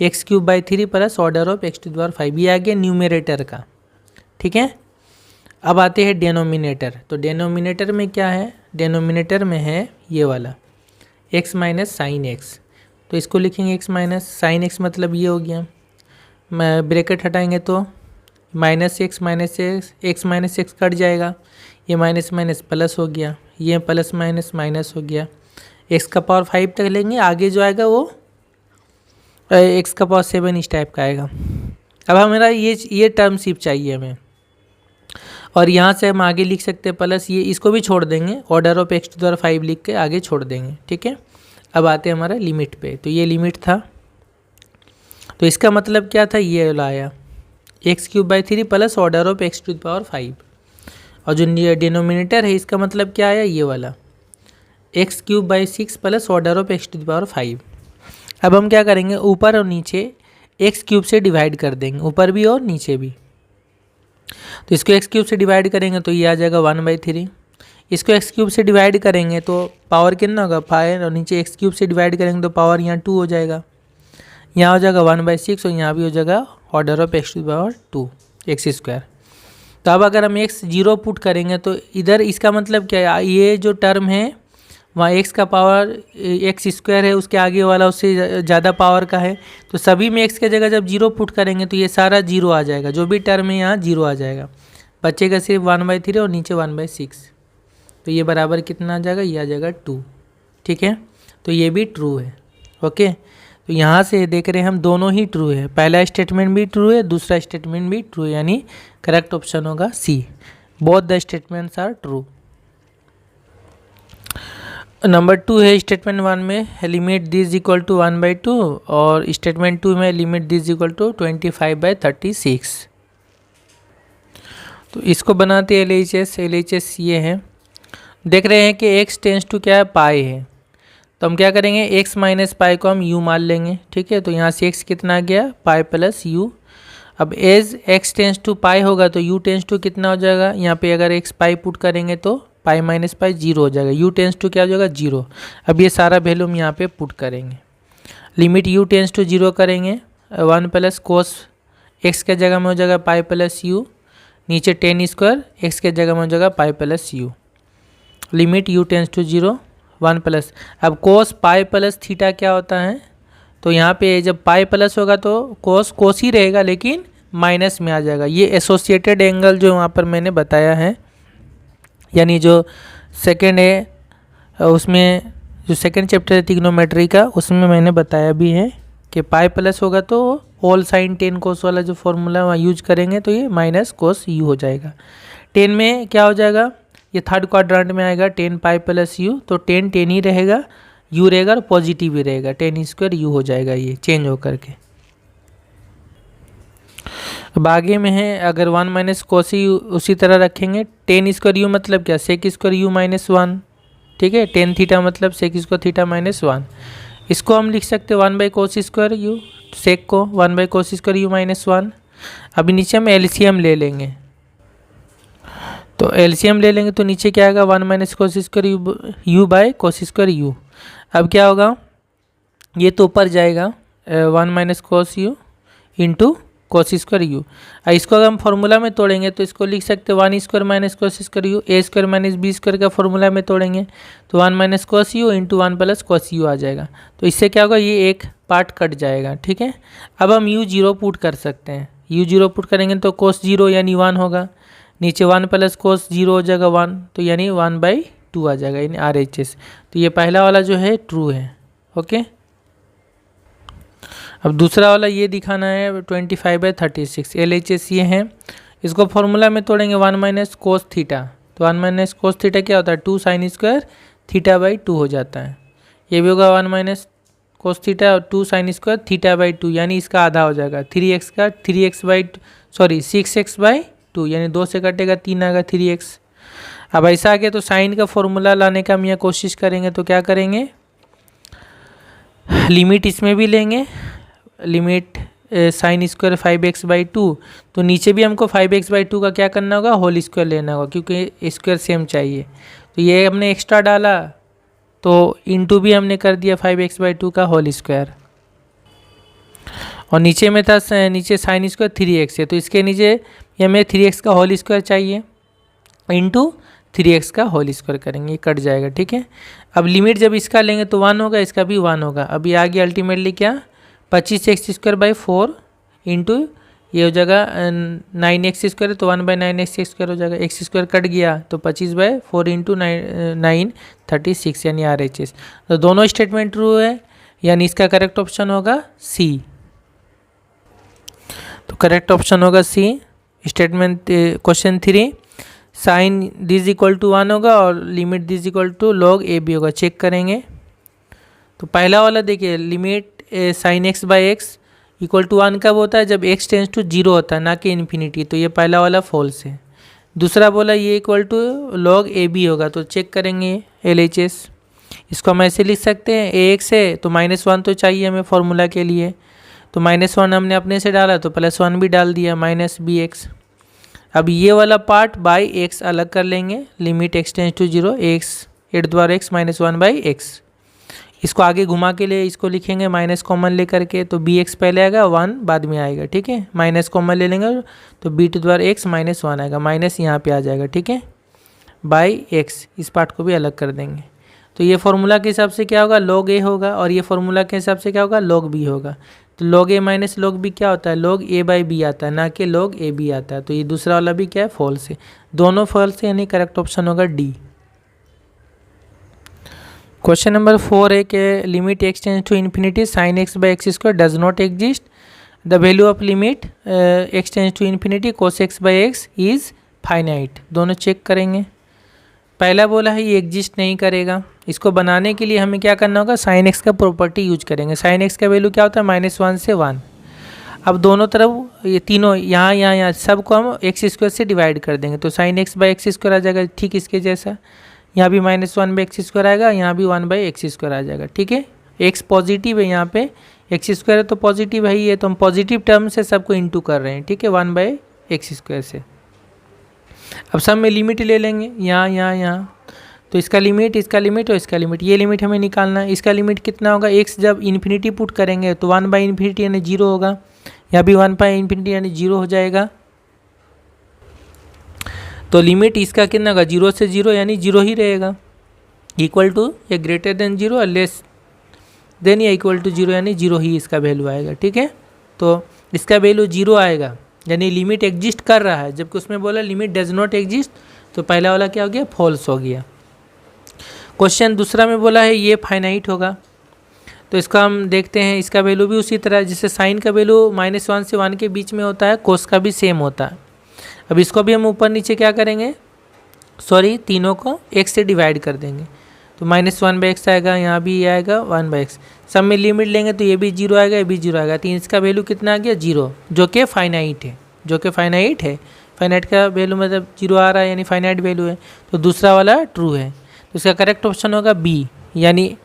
x cube by 3 plus order of x to the power 5, ये आ गया न्यूमरेटर का। ठीक है, अब आते हैं डेनोमिनेटर। तो डेनोमिनेटर में क्या है, डेनोमिनेटर में है ये वाला x माइनस साइन एक्स, तो इसको लिखेंगे x माइनस साइन एक्स, मतलब ये हो गया। मैं ब्रैकेट हटाएंगे तो minus x minus x cut जाएगा, ये माइनस माइनस प्लस हो गया, ये प्लस माइनस माइनस हो गया। x का पावर 5 तक लेंगे, आगे जो आएगा वो x का पावर 7 इस टाइप का आएगा। अब हमारा ये टर्म सिर्फ चाहिए हमें, और यहाँ से हम आगे लिख सकते हैं प्लस, ये इसको भी छोड़ देंगे, order of x to the power 5 लिख के आगे छोड़ देंगे। ठीक है, अब आते हैं हमारा लिमिट पे। तो ये लिमिट था, तो इसका मतलब क्या था, ये लाया x cube by 3 plus order of x to the power 5, और जो डिनोमिनेटर है इसका मतलब क्या आया, ये वाला x cube by 6 plus order of x to the power 5। अब हम क्या करेंगे, ऊपर और नीचे एक्स क्यूब से डिवाइड कर देंगे, ऊपर भी और नीचे भी। तो इसको एक्स क्यूब से डिवाइड करेंगे तो ये आ जाएगा 1/3, इसको एक्स क्यूब से डिवाइड करेंगे तो पावर कितना होगा 5, और नीचे एक्स क्यूब से डिवाइड करेंगे तो पावर यहाँ 2 हो जाएगा। यहाँ हो जाएगा 1/6 और यहाँ भी हो जाएगा order of x to the power 2 x square. तो अब अगर हम x 0 पुट करेंगे तो इधर इसका मतलब क्या है, ये जो टर्म है वहाँ x का पावर एक्स स्क्वायर है, उसके आगे वाला उससे ज़्यादा पावर का है। तो सभी में x की जगह जब 0 पुट करेंगे तो ये सारा 0 आ जाएगा, जो भी टर्म है यहाँ 0 आ जाएगा, बचेगा सिर्फ 1/3 और नीचे 1/6। तो ये बराबर कितना आ जाएगा, ये आ जाएगा 2। ठीक है, तो ये भी ट्रू है। ओके, तो यहाँ से देख रहे हैं हम दोनों ही ट्रू है, पहला स्टेटमेंट भी ट्रू है, दूसरा स्टेटमेंट भी ट्रू है, यानी करेक्ट ऑप्शन होगा C, both the statements are true. Number 2 है स्टेटमेंट 1 में लिमिट दिस इक्वल टू 1/2 और स्टेटमेंट 2 में लिमिट दिस इक्वल टू 25/36। तो इसको बनाते हैं LHS ये है, देख रहे हैं कि x टेंस टू क्या है, पाई है, तो हम क्या करेंगे x माइनस पाई को हम u मान लेंगे। ठीक है, तो यहाँ से x कितना आ गया, पाई प्लस u। अब एज x टेंस टू पाई होगा तो u टेंस टू कितना हो जाएगा, यहाँ पे अगर x पाई पुट करेंगे तो पाई माइनस पाई 0 हो जाएगा, u टेंस टू क्या हो जाएगा 0। अब ये सारा वैल्यू हम यहाँ पे पुट करेंगे, लिमिट u टेंस टू 0 करेंगे, 1 प्लस कोस x के जगह में हो जाएगा पाई प्लस u, नीचे tan स्क्वायर x के जगह में हो जाएगा pi plus u, limit u tends to 0 1 plus. अब कोस पाई प्लस थीटा क्या होता है, तो यहाँ पे जब पाई प्लस होगा तो कोस ही रहेगा लेकिन माइनस में आ जाएगा। ये एसोसिएटेड एंगल जो वहाँ पर मैंने बताया है, यानी जो सेकंड है उसमें, जो सेकंड चैप्टर है ट्रिग्नोमेट्री का, उसमें मैंने बताया भी है कि पाई प्लस होगा तो होल साइन टेन कोस वाला जो फॉर्मूला वहाँ यूज करेंगे तो ये माइनस कोस यू हो जाएगा। 10 में क्या हो जाएगा, ये थर्ड क्वाड्रेंट में आएगा 10 पाई प्लस यू, तो 10 ही रहेगा, यू रहेगा और पॉजिटिव ही रहेगा, 10 स्क्वायर यू हो जाएगा, ये चेंज होकर के। अब आगे में है अगर 1 माइनस कोसी उसी तरह रखेंगे, 10 स्क्वायर यू मतलब क्या, सेक स्क्वायर यू माइनस 1। ठीक है, 10 थीटा मतलब सेक स्क्वायर थीटा माइनस 1। इसको हम लिख सकते हैं 1/कोस स्क्वायर यू, सेक को 1/कोस स्क्वायर यू माइनस 1। अभी नीचे हम एलसीएम ले लेंगे, तो एलसीएम ले लेंगे तो नीचे क्या आएगा, 1 minus cos square you by cos square you. अब क्या होगा, ये तो ऊपर जाएगा 1 minus cos u into cos square you. इसको अगर हम फॉर्मूला में तोड़ेंगे तो इसको लिख सकते हैं 1 square minus cos square u, a square minus b square का फॉर्मूला में तोड़ेंगे तो 1 minus cos u into 1 plus cos u आ जाएगा। तो इससे क्या होगा, ये एक पार्ट कट जाएगा। ठीक है, अब हम यू 0 पुट कर सकते हैं, यू 0 पुट करेंगे तो कोस 0 यानी 1 होगा, नीचे 1 प्लस कोस 0 हो जाएगा 1, तो यानी 1/2 आ जाएगा, यानी RHS। तो ये पहला वाला जो है ट्रू है। ओके, अब दूसरा वाला ये दिखाना है 25/36 LHS ये है, इसको फॉर्मूला में तोड़ेंगे 1 माइनस कोस थीटा, तो 1 माइनस कोस थीटा क्या होता है 2 साइन स्क्वायर थीटा/2 हो जाता है। ये भी होगा 1 माइनस कोस थीटा और 2 साइन स्क्वायर थीटा/2, यानी इसका आधा हो जाएगा 3x का 6x/2, यानी 2 से कटेगा 3 आएगा 3x। अब ऐसा आ गया तो साइन का फॉर्मूला लाने का हम यहाँ कोशिश करेंगे, तो क्या करेंगे, लिमिट इसमें भी लेंगे, लिमिट साइन स्क्वायर 5x/2, तो नीचे भी हमको 5x/2 का क्या करना होगा, होल स्क्वायर लेना होगा, क्योंकि स्क्वायर सेम चाहिए। तो ये हमने एक्स्ट्रा डाला तो इंटू भी हमने कर दिया 5x/2 का होल स्क्वायर, और नीचे में था, नीचे साइन स्क्वायर 3x है तो इसके नीचे हमें 3x का होल स्क्वायर चाहिए, इंटू 3x का होल स्क्वायर करेंगे, ये कट जाएगा। ठीक है, अब लिमिट जब इसका लेंगे तो 1 होगा, इसका भी 1 होगा। अब ये आगे अल्टीमेटली क्या 25x² इंटू ये हो जाएगा 9x², तो 1/9x² हो जाएगा, x² कट गया तो 25/4 इंटू 9 36, यानी RHS। तो दोनों स्टेटमेंट ट्रू है, यानी इसका करेक्ट ऑप्शन होगा सी। तो करेक्ट ऑप्शन होगा C. Statement question 3, sine this equal to 1 होगा और limit this equal to log AB होगा, चेक करेंगे। तो पहला वाला देखिए, limit sign x/x equal to 1 कब होता है, जब x टेंस टू 0 होता है, ना कि इन्फिनिटी, तो ये पहला वाला फॉल्स है। दूसरा बोला ये इक्वल टू log AB होगा, तो चेक करेंगे LHS। इसको हम ऐसे लिख सकते हैं, AX है तो -1 तो चाहिए हमें फॉर्मूला के लिए, तो -1 हमने अपने से डाला तो +1 भी डाल दिया, -BX। अब ये वाला पार्ट बाई एक्स अलग कर लेंगे, limit x tends to 0 x at द्वार एक्स माइनस 1 बाई एक्स। इसको आगे घुमा के लिए इसको लिखेंगे माइनस कॉमन लेकर के, तो बी एक्स पहले आएगा 1 बाद में आएगा, ठीक है। माइनस कॉमन ले लेंगे तो बी टू द्वार एक्स माइनस 1 आएगा, माइनस यहाँ पे आ जाएगा, ठीक है, बाई एक्स। इस पार्ट को भी अलग कर देंगे। तो ये फॉर्मूला के हिसाब से क्या होगा, लॉग ए होगा, और ये फॉर्मूला के हिसाब से क्या होगा, लॉग बी होगा। तो लॉग ए माइनस लॉग बी क्या होता है, लॉग ए बाई बी आता है, ना कि लॉग ए बी आता है। तो ये दूसरा वाला भी क्या है, फॉल्स है। दोनों फॉल्स है, यानी करेक्ट ऑप्शन होगा डी। क्वेश्चन नंबर 4 है कि limit x tends to infinity sine x by x square does not exist, the value of limit x tends to infinity cos x by x is finite. दोनों check करेंगे। पहला बोला है ये exist नहीं करेगा। इसको बनाने के लिए हमें क्या करना होगा, साइन एक्स का प्रॉपर्टी यूज करेंगे। साइन एक्स का वैल्यू क्या होता है, -1 से 1। अब दोनों तरफ ये तीनों यहाँ सबको हम एक्स स्क्वायर से डिवाइड कर देंगे, तो sine x by x square आ जाएगा, ठीक इसके जैसा। यहाँ भी -1 बाई एक्स स्क्वायर आएगा, यहाँ भी 1 बाई एक्स स्क्वायर आ जाएगा, ठीक है। एक्स पॉजिटिव है, यहाँ पे एक्स स्क्वायर है तो पॉजिटिव है ही है, तो हम पॉजिटिव टर्म से सबको इंटू कर रहे हैं, ठीक है, 1 बाई एक्स स्क्वायर से। अब सब में लिमिट ले लेंगे, यहाँ तो इसका लिमिट और इसका लिमिट, ये लिमिट हमें निकालना है। इसका लिमिट कितना होगा, एक्स जब इन्फिनिटी पुट करेंगे तो 1 बाई इन्फिनिटी यानी 0 होगा, यहाँ भी 1 बाई इन्फिनिटी यानी 0 हो जाएगा। तो लिमिट इसका कितना होगा, 0 से 0 यानी 0 ही रहेगा, इक्वल टू या ग्रेटर देन 0 और लेस देन या इक्वल टू 0 यानी 0 ही इसका वैल्यू आएगा, ठीक है। तो इसका वैल्यू 0 आएगा, यानी लिमिट एग्जिस्ट कर रहा है, जबकि उसमें बोला लिमिट डज नॉट एग्जिस्ट, तो पहला वाला क्या हो गया, फॉल्स हो गया। क्वेश्चन दूसरा में बोला है ये फाइनाइट होगा, तो इसका हम देखते हैं। इसका वैल्यू भी उसी तरह, जैसे साइन का वैल्यू -1 से 1 के बीच में होता है, कोस का भी सेम होता है। अब इसको भी हम ऊपर नीचे क्या करेंगे, तीनों को x से डिवाइड कर देंगे, तो -1 बाई एक्स आएगा, यहाँ भी ये आएगा 1 बाई एक्स। सब में लिमिट लेंगे तो ये भी 0 आएगा, ये भी 0 आएगा, तो इसका वैल्यू कितना आ गया, 0, जो कि फाइनाइट है। फाइनाइट का वैल्यू मतलब 0 आ रहा है, यानी फाइनाइट वैल्यू है, तो दूसरा वाला ट्रू है। तो इसका करेक्ट ऑप्शन होगा बी, यानी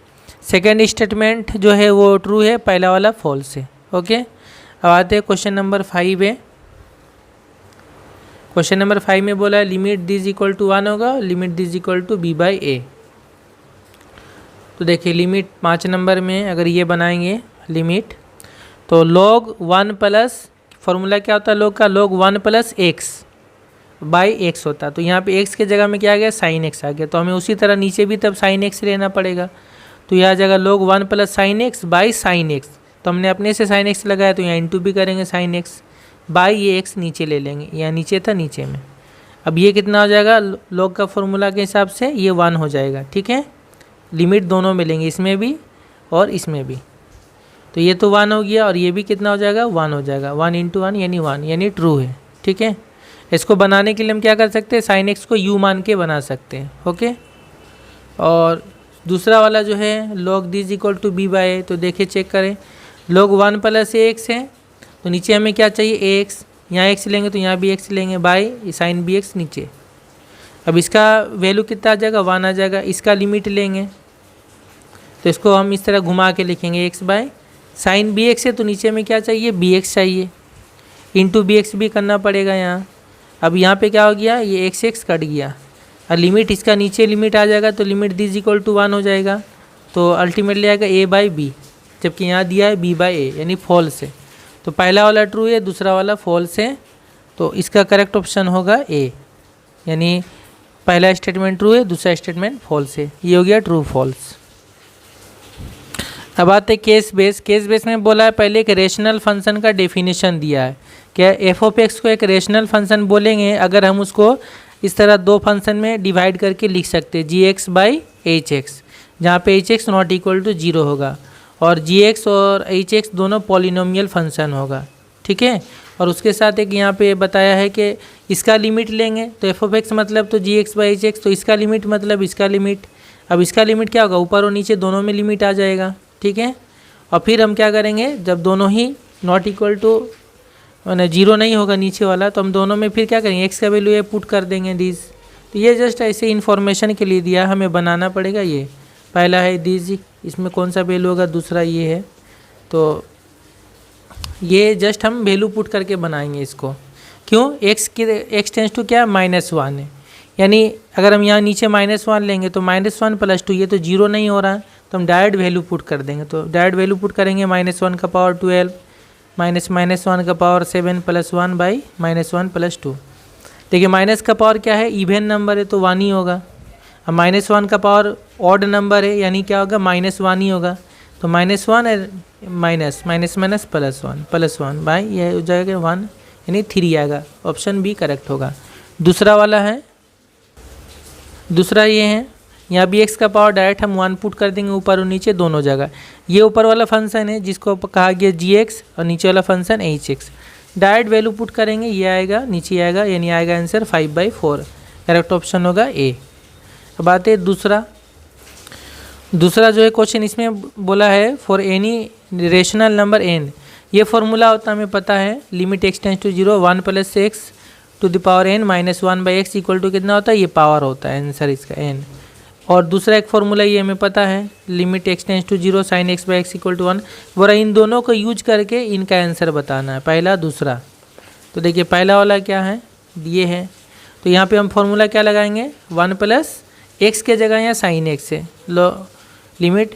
सेकेंड स्टेटमेंट जो है वो ट्रू है, पहला वाला फॉल्स है। ओके, अब आते हैं क्वेश्चन नंबर 5 है। क्वेश्चन नंबर 5 में बोला है लिमिट दिस इक्वल टू 1 होगा, limit this equal to B by a. तो देखिए लिमिट 5 नंबर में अगर ये बनाएंगे लिमिट, तो log 1 प्लस, फॉर्मूला क्या होता है log का, log 1 plus x by x होता है। तो यहाँ पे x के जगह में क्या आ गया, साइन एक्स आ गया, तो हमें उसी तरह नीचे भी तब साइन एक्स लेना पड़ेगा। तो यह आ जाएगा log 1 plus sign x by sine x, तो हमने अपने से साइन एक्स लगाया तो यहाँ इंटू भी करेंगे साइन एक्स बाई ये एक्स नीचे ले लेंगे, यहाँ नीचे था नीचे में। अब ये कितना हो जाएगा, log का फॉर्मूला के हिसाब से ये 1 हो जाएगा, ठीक है। लिमिट दोनों में लेंगे, इसमें भी और इसमें भी, तो ये तो 1 हो गया, और ये भी कितना हो जाएगा, 1 हो जाएगा। 1 इंटू 1 यानी 1, यानी ट्रू है, ठीक है। इसको बनाने के लिए हम क्या कर सकते हैं, साइन एक्स को u मान के बना सकते हैं। ओके, और दूसरा वाला जो है log this equal to B by, तो देखिए चेक करें, log 1 प्लस ए एक्स है, तो नीचे हमें क्या चाहिए, ए एक्स, यहाँ एक्स लेंगे तो यहाँ भी एक्स लेंगे, बाई साइन बी एक्स नीचे। अब इसका वैल्यू कितना आ जाएगा, 1 आ जाएगा। इसका लिमिट लेंगे तो इसको हम इस तरह घुमा के लिखेंगे, x by sine B x है, तो नीचे में क्या चाहिए, बी एक्स चाहिए, इंटू बी एक्स भी करना पड़ेगा यहाँ। अब यहाँ पे क्या हो गया, ये एक्स एक्स कट गया, और लिमिट इसका नीचे लिमिट आ जाएगा, तो लिमिट दिस इक्वल टू 1 हो जाएगा, तो अल्टीमेटली आएगा ए बाई बी, जबकि यहाँ दिया है बी बाई ए, यानी फॉल्स है। तो पहला वाला ट्रू है, दूसरा वाला फॉल्स है, तो इसका करेक्ट ऑप्शन होगा ए, यानी पहला स्टेटमेंट ट्रू है, दूसरा स्टेटमेंट फॉल्स है। ये हो गया ट्रू फॉल्स। अब आते हैं केस बेस। केस बेस में बोला है पहले एक रेशनल फंक्शन का डेफिनेशन दिया है, क्या एफ ऑफ एक्स को एक रेशनल फंक्शन बोलेंगे अगर हम उसको इस तरह दो फंक्शन में डिवाइड करके लिख सकते हैं, G x by H x, जहाँ पे H x not equal to 0 होगा, और जी एक्स और एच एक्स दोनों पॉलिनोमियल फंक्शन होगा, ठीक है। और उसके साथ एक यहाँ पे बताया है कि इसका लिमिट लेंगे, तो एफ ऑफ एक्स मतलब तो जी एक्स बाई एच एक्स, तो इसका लिमिट मतलब इसका लिमिट। अब इसका लिमिट क्या होगा, ऊपर और नीचे दोनों में लिमिट आ जाएगा, ठीक है। और फिर हम क्या करेंगे, जब दोनों ही नॉट इक्वल टू मैंने 0 नहीं होगा नीचे वाला, तो हम दोनों में फिर क्या करेंगे, एक्स का वैल्यू ये पुट कर देंगे दिस। तो ये जस्ट ऐसे इन्फॉर्मेशन के लिए दिया, हमें बनाना पड़ेगा। ये पहला है दिस, इसमें कौन सा वैल्यू होगा, दूसरा ये है, तो ये जस्ट हम वैल्यू पुट करके बनाएंगे इसको क्यों? एक्स टेंस टू क्या -1 है, यानी अगर हम यहाँ नीचे -1 लेंगे तो -1 + 2, ये तो 0 नहीं हो रहा है, तो हम डायरेक्ट वैल्यू पुट कर देंगे। तो डायरेक्ट वैल्यू पुट करेंगे -1 का पावर 12 -1 का पावर 7 + 1 बाई -1 + 2। देखिए माइनस का पावर क्या है, इवन नंबर है तो 1 ही होगा। अब -1 का पावर ऑड नंबर है, यानी क्या होगा, -1 ही होगा। तो -1 है माइनस +1 बाई ये हो जाएगा 1, यानी 3 आएगा। ऑप्शन बी करेक्ट होगा। दूसरा वाला है, दूसरा ये है, यहाँ भी x का पावर डायरेक्ट हम 1 पुट कर देंगे ऊपर और नीचे दोनों जगह। ये ऊपर वाला फंक्शन है जिसको कहा गया gx, और नीचे वाला function hx। Direct value put करेंगे, ये आएगा नीचे आएगा, यानी आएगा आंसर 5/4। करेक्ट ऑप्शन होगा ए। अब आते हैं दूसरा जो है क्वेश्चन, इसमें बोला है for any rational number n। ये फॉर्मूला होता है हमें पता है, limit x tends to 0 1 + x to the power n -1/x equal to कितना होता है, ये पावर होता है आंसर इसका n। और दूसरा एक फॉर्मूला ये हमें पता है, limit x tends to 0 sin x/x equal to 1। बोला इन दोनों को यूज करके इनका आंसर बताना है, पहला दूसरा। तो देखिए पहला वाला क्या है, ये है, तो यहाँ पे हम फॉर्मूला क्या लगाएंगे, 1 + x के जगह यहाँ sin x है। लो limit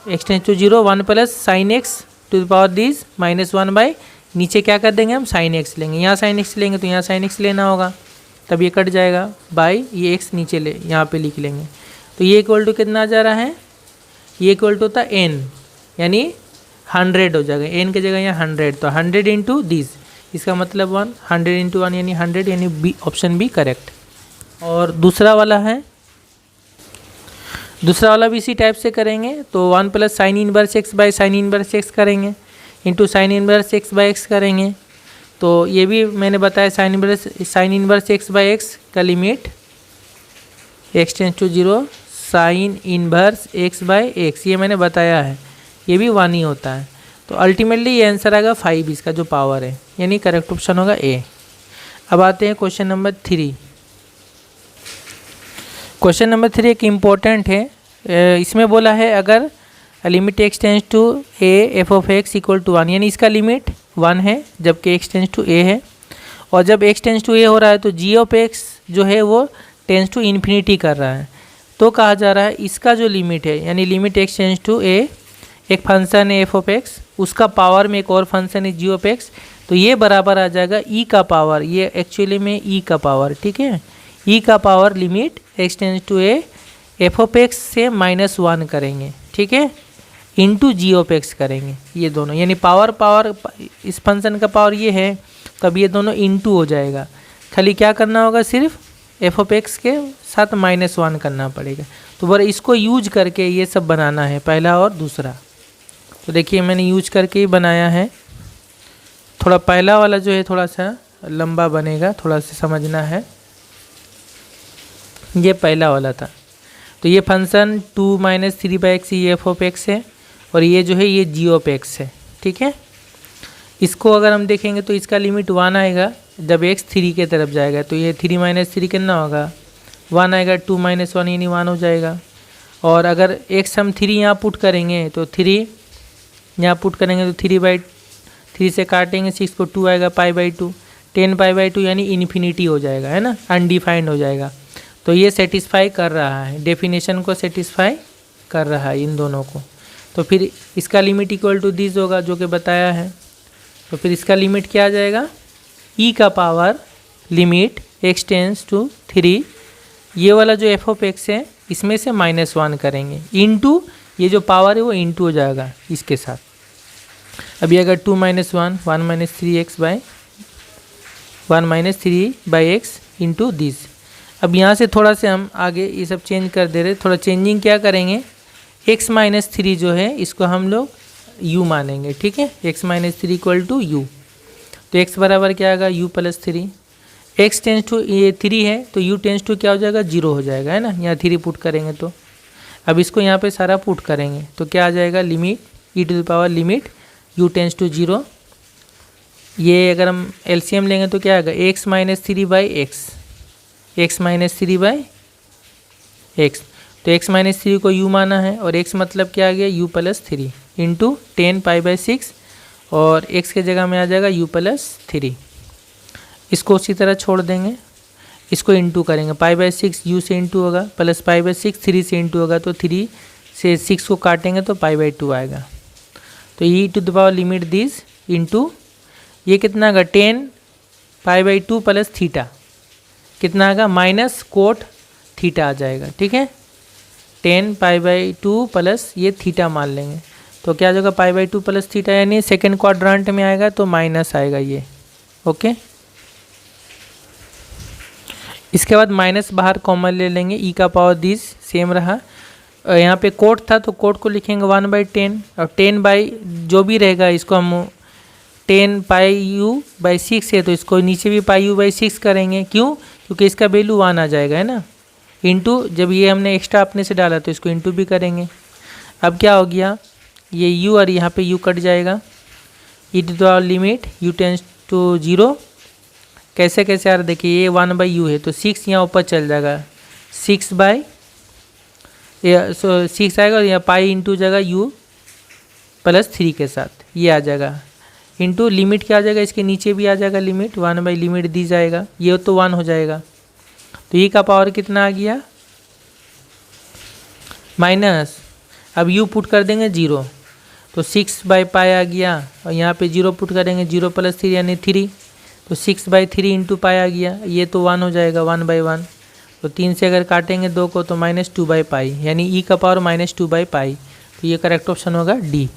x tends to 0 1 + sin x to the power this -1 by, नीचे क्या कर देंगे हम sin x लेंगे, यहाँ sin x लेंगे तो यहाँ sin x लेना होगा, तब ये कट जाएगा बाई ये x नीचे ले यहाँ पे लिख लेंगे। तो ये इक्वल टू कितना आ जा रहा है, ये इक्वल टू होता है n, यानी 100 हो जाएगा, n के जगह यहाँ 100, तो 100 इंटू दिस, इसका मतलब 1, 100 इंटू 1 यानी 100, यानी बी, ऑप्शन बी करेक्ट। और दूसरा वाला भी इसी टाइप से करेंगे, तो 1 + sin inverse x by sin inverse x करेंगे, into sin inverse x by x करेंगे। तो ये भी मैंने बताया sin inverse x by x का limit x tends to 0 sin inverse x by x, ये मैंने बताया है, ये भी 1 ही होता है। तो अल्टीमेटली ये आंसर आएगा 5 इसका जो पावर है, यानी करेक्ट ऑप्शन होगा ए। अब आते हैं क्वेश्चन नंबर 3। क्वेश्चन नंबर 3 एक इम्पोर्टेंट है, इसमें बोला है अगर limit x tends to a f(x) equal to 1, यानी इसका लिमिट 1 है जबकि x टेंस टू a है, और जब x टेंस टू a हो रहा है तो g(x) जो है वो टेंस टू इन्फिनिटी कर रहा है। तो कहा जा रहा है इसका जो लिमिट है, यानी limit x tends to a, एक फंक्शन है f(x), उसका पावर में एक और फंक्शन है g(x), तो ये बराबर आ जाएगा e का पावर, ये एक्चुअली में e का पावर, ठीक है, e का power limit x tends to a f(x) से -1 करेंगे, ठीक है, इंटू g(x) करेंगे, ये दोनों, यानी पावर इस फंक्शन का पावर ये है, तब ये दोनों इंटू हो जाएगा। खाली क्या करना होगा, सिर्फ f(x) के साथ -1 करना पड़ेगा। तो बस इसको यूज करके ये सब बनाना है, पहला और दूसरा। तो देखिए मैंने यूज करके ही बनाया है, थोड़ा पहला वाला जो है थोड़ा सा लंबा बनेगा, थोड़ा सा समझना है। ये पहला वाला था, तो ये फंक्शन 2 - 3/x ये f(x) है, और ये जो है ये g(x) है, ठीक है। इसको अगर हम देखेंगे तो इसका लिमिट 1 आएगा जब x 3 के तरफ जाएगा, तो ये 3 - 3 कितना होगा, 1 आएगा, 2 - 1 यानी 1 हो जाएगा। और अगर x हम 3 यहाँ पुट करेंगे तो 3 यहाँ पुट करेंगे तो 3/3 से काटेंगे 6 को, 2 आएगा, π/2, 10 π/2 यानी इन्फिनिटी हो जाएगा, है ना, अनडिफाइंड हो जाएगा। तो ये सेटिस्फाई कर रहा है, डेफिनेशन को सेटिस्फाई कर रहा है इन दोनों को। तो फिर इसका लिमिट इक्वल टू दिस होगा जो कि बताया है, तो फिर इसका लिमिट क्या आ जाएगा, e का power limit x tends to 3, ये वाला जो f(x) है इसमें से -1 करेंगे, इंटू ये जो पावर है वो इंटू हो जाएगा इसके साथ। अभी अगर 2 - 1 1 - 3x by 1 - 3/x into this. अब यहाँ से थोड़ा से हम आगे ये सब चेंज कर दे रहे, थोड़ा चेंजिंग क्या करेंगे, x - 3 जो है इसको हम लोग u मानेंगे, ठीक है, x - 3 इक्वल टू u। तो x बराबर क्या आएगा, u + 3, x टेंस टू ये 3 है तो u टेंस टू क्या हो जाएगा, 0 हो जाएगा, है ना, यहाँ 3 पुट करेंगे। तो अब इसको यहाँ पे सारा पुट करेंगे तो क्या आ जाएगा, limit e to the power limit u tends to 0, ये अगर हम LCM लेंगे तो क्या आएगा, x - 3/x, x - 3/x, तो x - 3 को u माना है, और x मतलब क्या आ गया, u + 3 इंटू 10 π/6, और x के जगह में आ जाएगा u + 3। इसको उसी तरह छोड़ देंगे, इसको इंटू करेंगे, π/6 u से इंटू होगा प्लस π/6 3 से इंटू होगा, तो 3 से 6 को काटेंगे तो π/2 आएगा। तो e⁻, लिमिट दिस इंटू ये कितना आएगा 10 π/2 प्लस थीटा, कितना आएगा माइनस कोट थीटा आ जाएगा। ठीक है, 10 π/2 प्लस ये थीटा मान लेंगे, तो क्या आ जाएगा π/2 प्लस थीटा, यानी सेकेंड क्वाड्रेंट में आएगा तो माइनस आएगा ये। ओके, इसके बाद माइनस बाहर कॉमन ले लेंगे, ई का पावर दिस सेम रहा, यहाँ पे कोट था तो कोट को लिखेंगे 1/10 और 10 बाई जो भी रहेगा इसको हम 10 πu/6 है तो इसको नीचे भी πu/6 करेंगे। क्यों? क्योंकि इसका वैल्यू 1 आ जाएगा, है ना, इंटू जब ये हमने एक्स्ट्रा अपने से डाला तो इसको इंटू भी करेंगे। अब क्या हो गया, ये u और यहाँ पे u कट जाएगा, e⁻, limit u tends to 0, कैसे कैसे यार देखिए ये 1/u है तो 6 यहाँ ऊपर चल जाएगा, 6 आएगा और यहाँ पाई इंटू जाएगा u प्लस 3 के साथ ये आ जाएगा, इंटू लिमिट क्या आ जाएगा, इसके नीचे भी आ जाएगा लिमिट 1/ लिमिट दी जाएगा, ये तो 1 हो जाएगा। तो e का पावर कितना आ गया माइनस, अब u पुट कर देंगे 0 तो 6/π आ गया और यहाँ पे 0 पुट करेंगे 0 प्लस 3 यानी 3, तो 6/3 इंटू पाई आ गया, ये तो 1 हो जाएगा 1/1, तो 3 से अगर काटेंगे 2 को तो -2/π, यानी e का पावर -2/π, तो ये करेक्ट ऑप्शन होगा डी।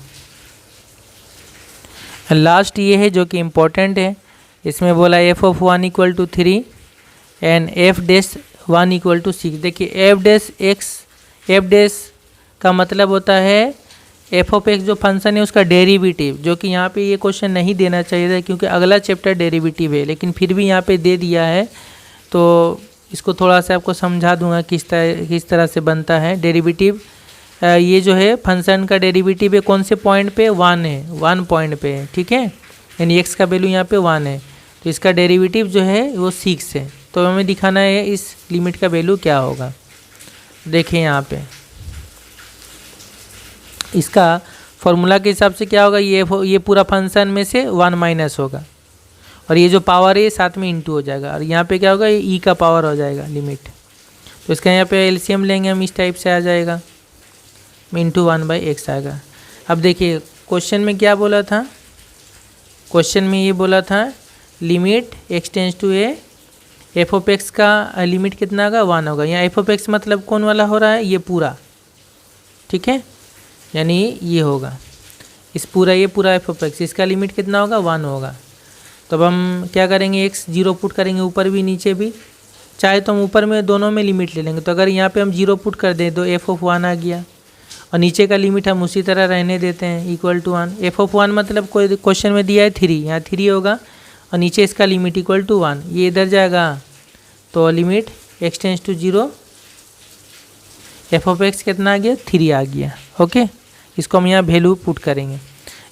लास्ट ये है जो कि इम्पोर्टेंट है, इसमें बोला f(1) = 3 एंड f(1) = 6। देखिए f' का मतलब होता है f(x) जो फंक्शन है उसका डेरिवेटिव, जो कि यहाँ पे ये क्वेश्चन नहीं देना चाहिए था क्योंकि अगला चैप्टर डेरिवेटिव है, लेकिन फिर भी यहाँ पे दे दिया है तो इसको थोड़ा सा आपको समझा दूंगा किस तरह से बनता है डेरिवेटिव। ये जो है फंक्शन का डेरिवेटिव है कौन से पॉइंट पे, 1 है, 1 पॉइंट पे है। ठीक है, यानी x का वैल्यू यहाँ पे 1 है तो इसका डेरिवेटिव जो है वो 6 है, तो हमें दिखाना है इस लिमिट का वैल्यू क्या होगा। देखिए यहाँ पे इसका फॉर्मूला के हिसाब से क्या होगा, ये पूरा फंक्शन में से 1 माइनस होगा और ये जो पावर है साथ में इंटू हो जाएगा और यहाँ पे क्या होगा, ये ई का पावर हो जाएगा लिमिट, तो इसका यहाँ पे एलसीएम लेंगे हम, इस टाइप से आ जाएगा इंटू 1/x आएगा। अब देखिए क्वेश्चन में क्या बोला था, क्वेश्चन में ये बोला था limit x tends to a, f(x) का लिमिट कितना होगा 1 होगा। यहाँ f(x) मतलब कौन वाला हो रहा है, ये पूरा, ठीक है, यानी ये होगा ये पूरा f(x), इसका लिमिट कितना होगा 1 होगा। तो अब हम क्या करेंगे, x 0 पुट करेंगे ऊपर भी नीचे भी, चाहे तो हम ऊपर में दोनों में लिमिट ले लेंगे। तो अगर यहाँ पे हम 0 पुट कर दें तो f(1) आ गया और नीचे का लिमिट हम उसी तरह रहने देते हैं =1। f(1) मतलब कोई क्वेश्चन में दिया है 3, यहाँ 3 होगा और नीचे इसका लिमिट =1, ये इधर जाएगा तो limit x tends to 0, f(x) कितना आ गया 3 आ गया। ओके, इसको हम यहाँ वैल्यू पुट करेंगे,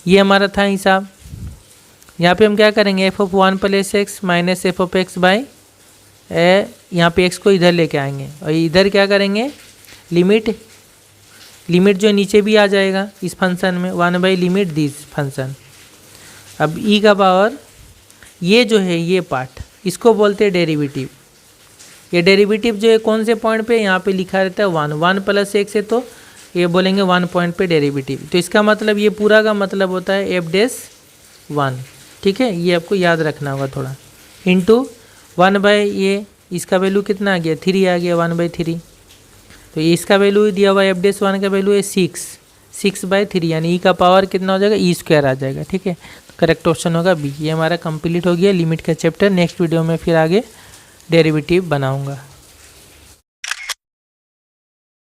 ये हमारा था हिसाब। यहाँ पे हम क्या करेंगे, f(1 + x - f(x) यहाँ पे x को इधर लेके आएंगे और इधर क्या करेंगे, लिमिट जो नीचे भी आ जाएगा इस फंक्शन में 1/ लिमिट दिस फंक्शन। अब e का पावर ये जो है ये पार्ट, इसको बोलते हैं डेरिवेटिव। ये डेरिवेटिव जो है कौन से पॉइंट पे, यहाँ पे लिखा रहता है 1 + x है तो ये बोलेंगे 1 पॉइंट पे डेरिवेटिव। तो इसका मतलब ये पूरा का मतलब होता है f'1। ठीक है, ये आपको याद रखना होगा थोड़ा, इंटू 1/, इसका वैल्यू कितना आ गया 3 आ गया 1/3। तो इसका वैल्यू दिया हुआ f'1 का वैल्यू है 6/3, यानी e का पावर कितना हो जाएगा, e² आ जाएगा। ठीक है, करेक्ट ऑप्शन होगा बी। ये हमारा कंप्लीट हो गया लिमिट का चैप्टर। नेक्स्ट वीडियो में फिर आगे डेरिवेटिव बनाऊंगा।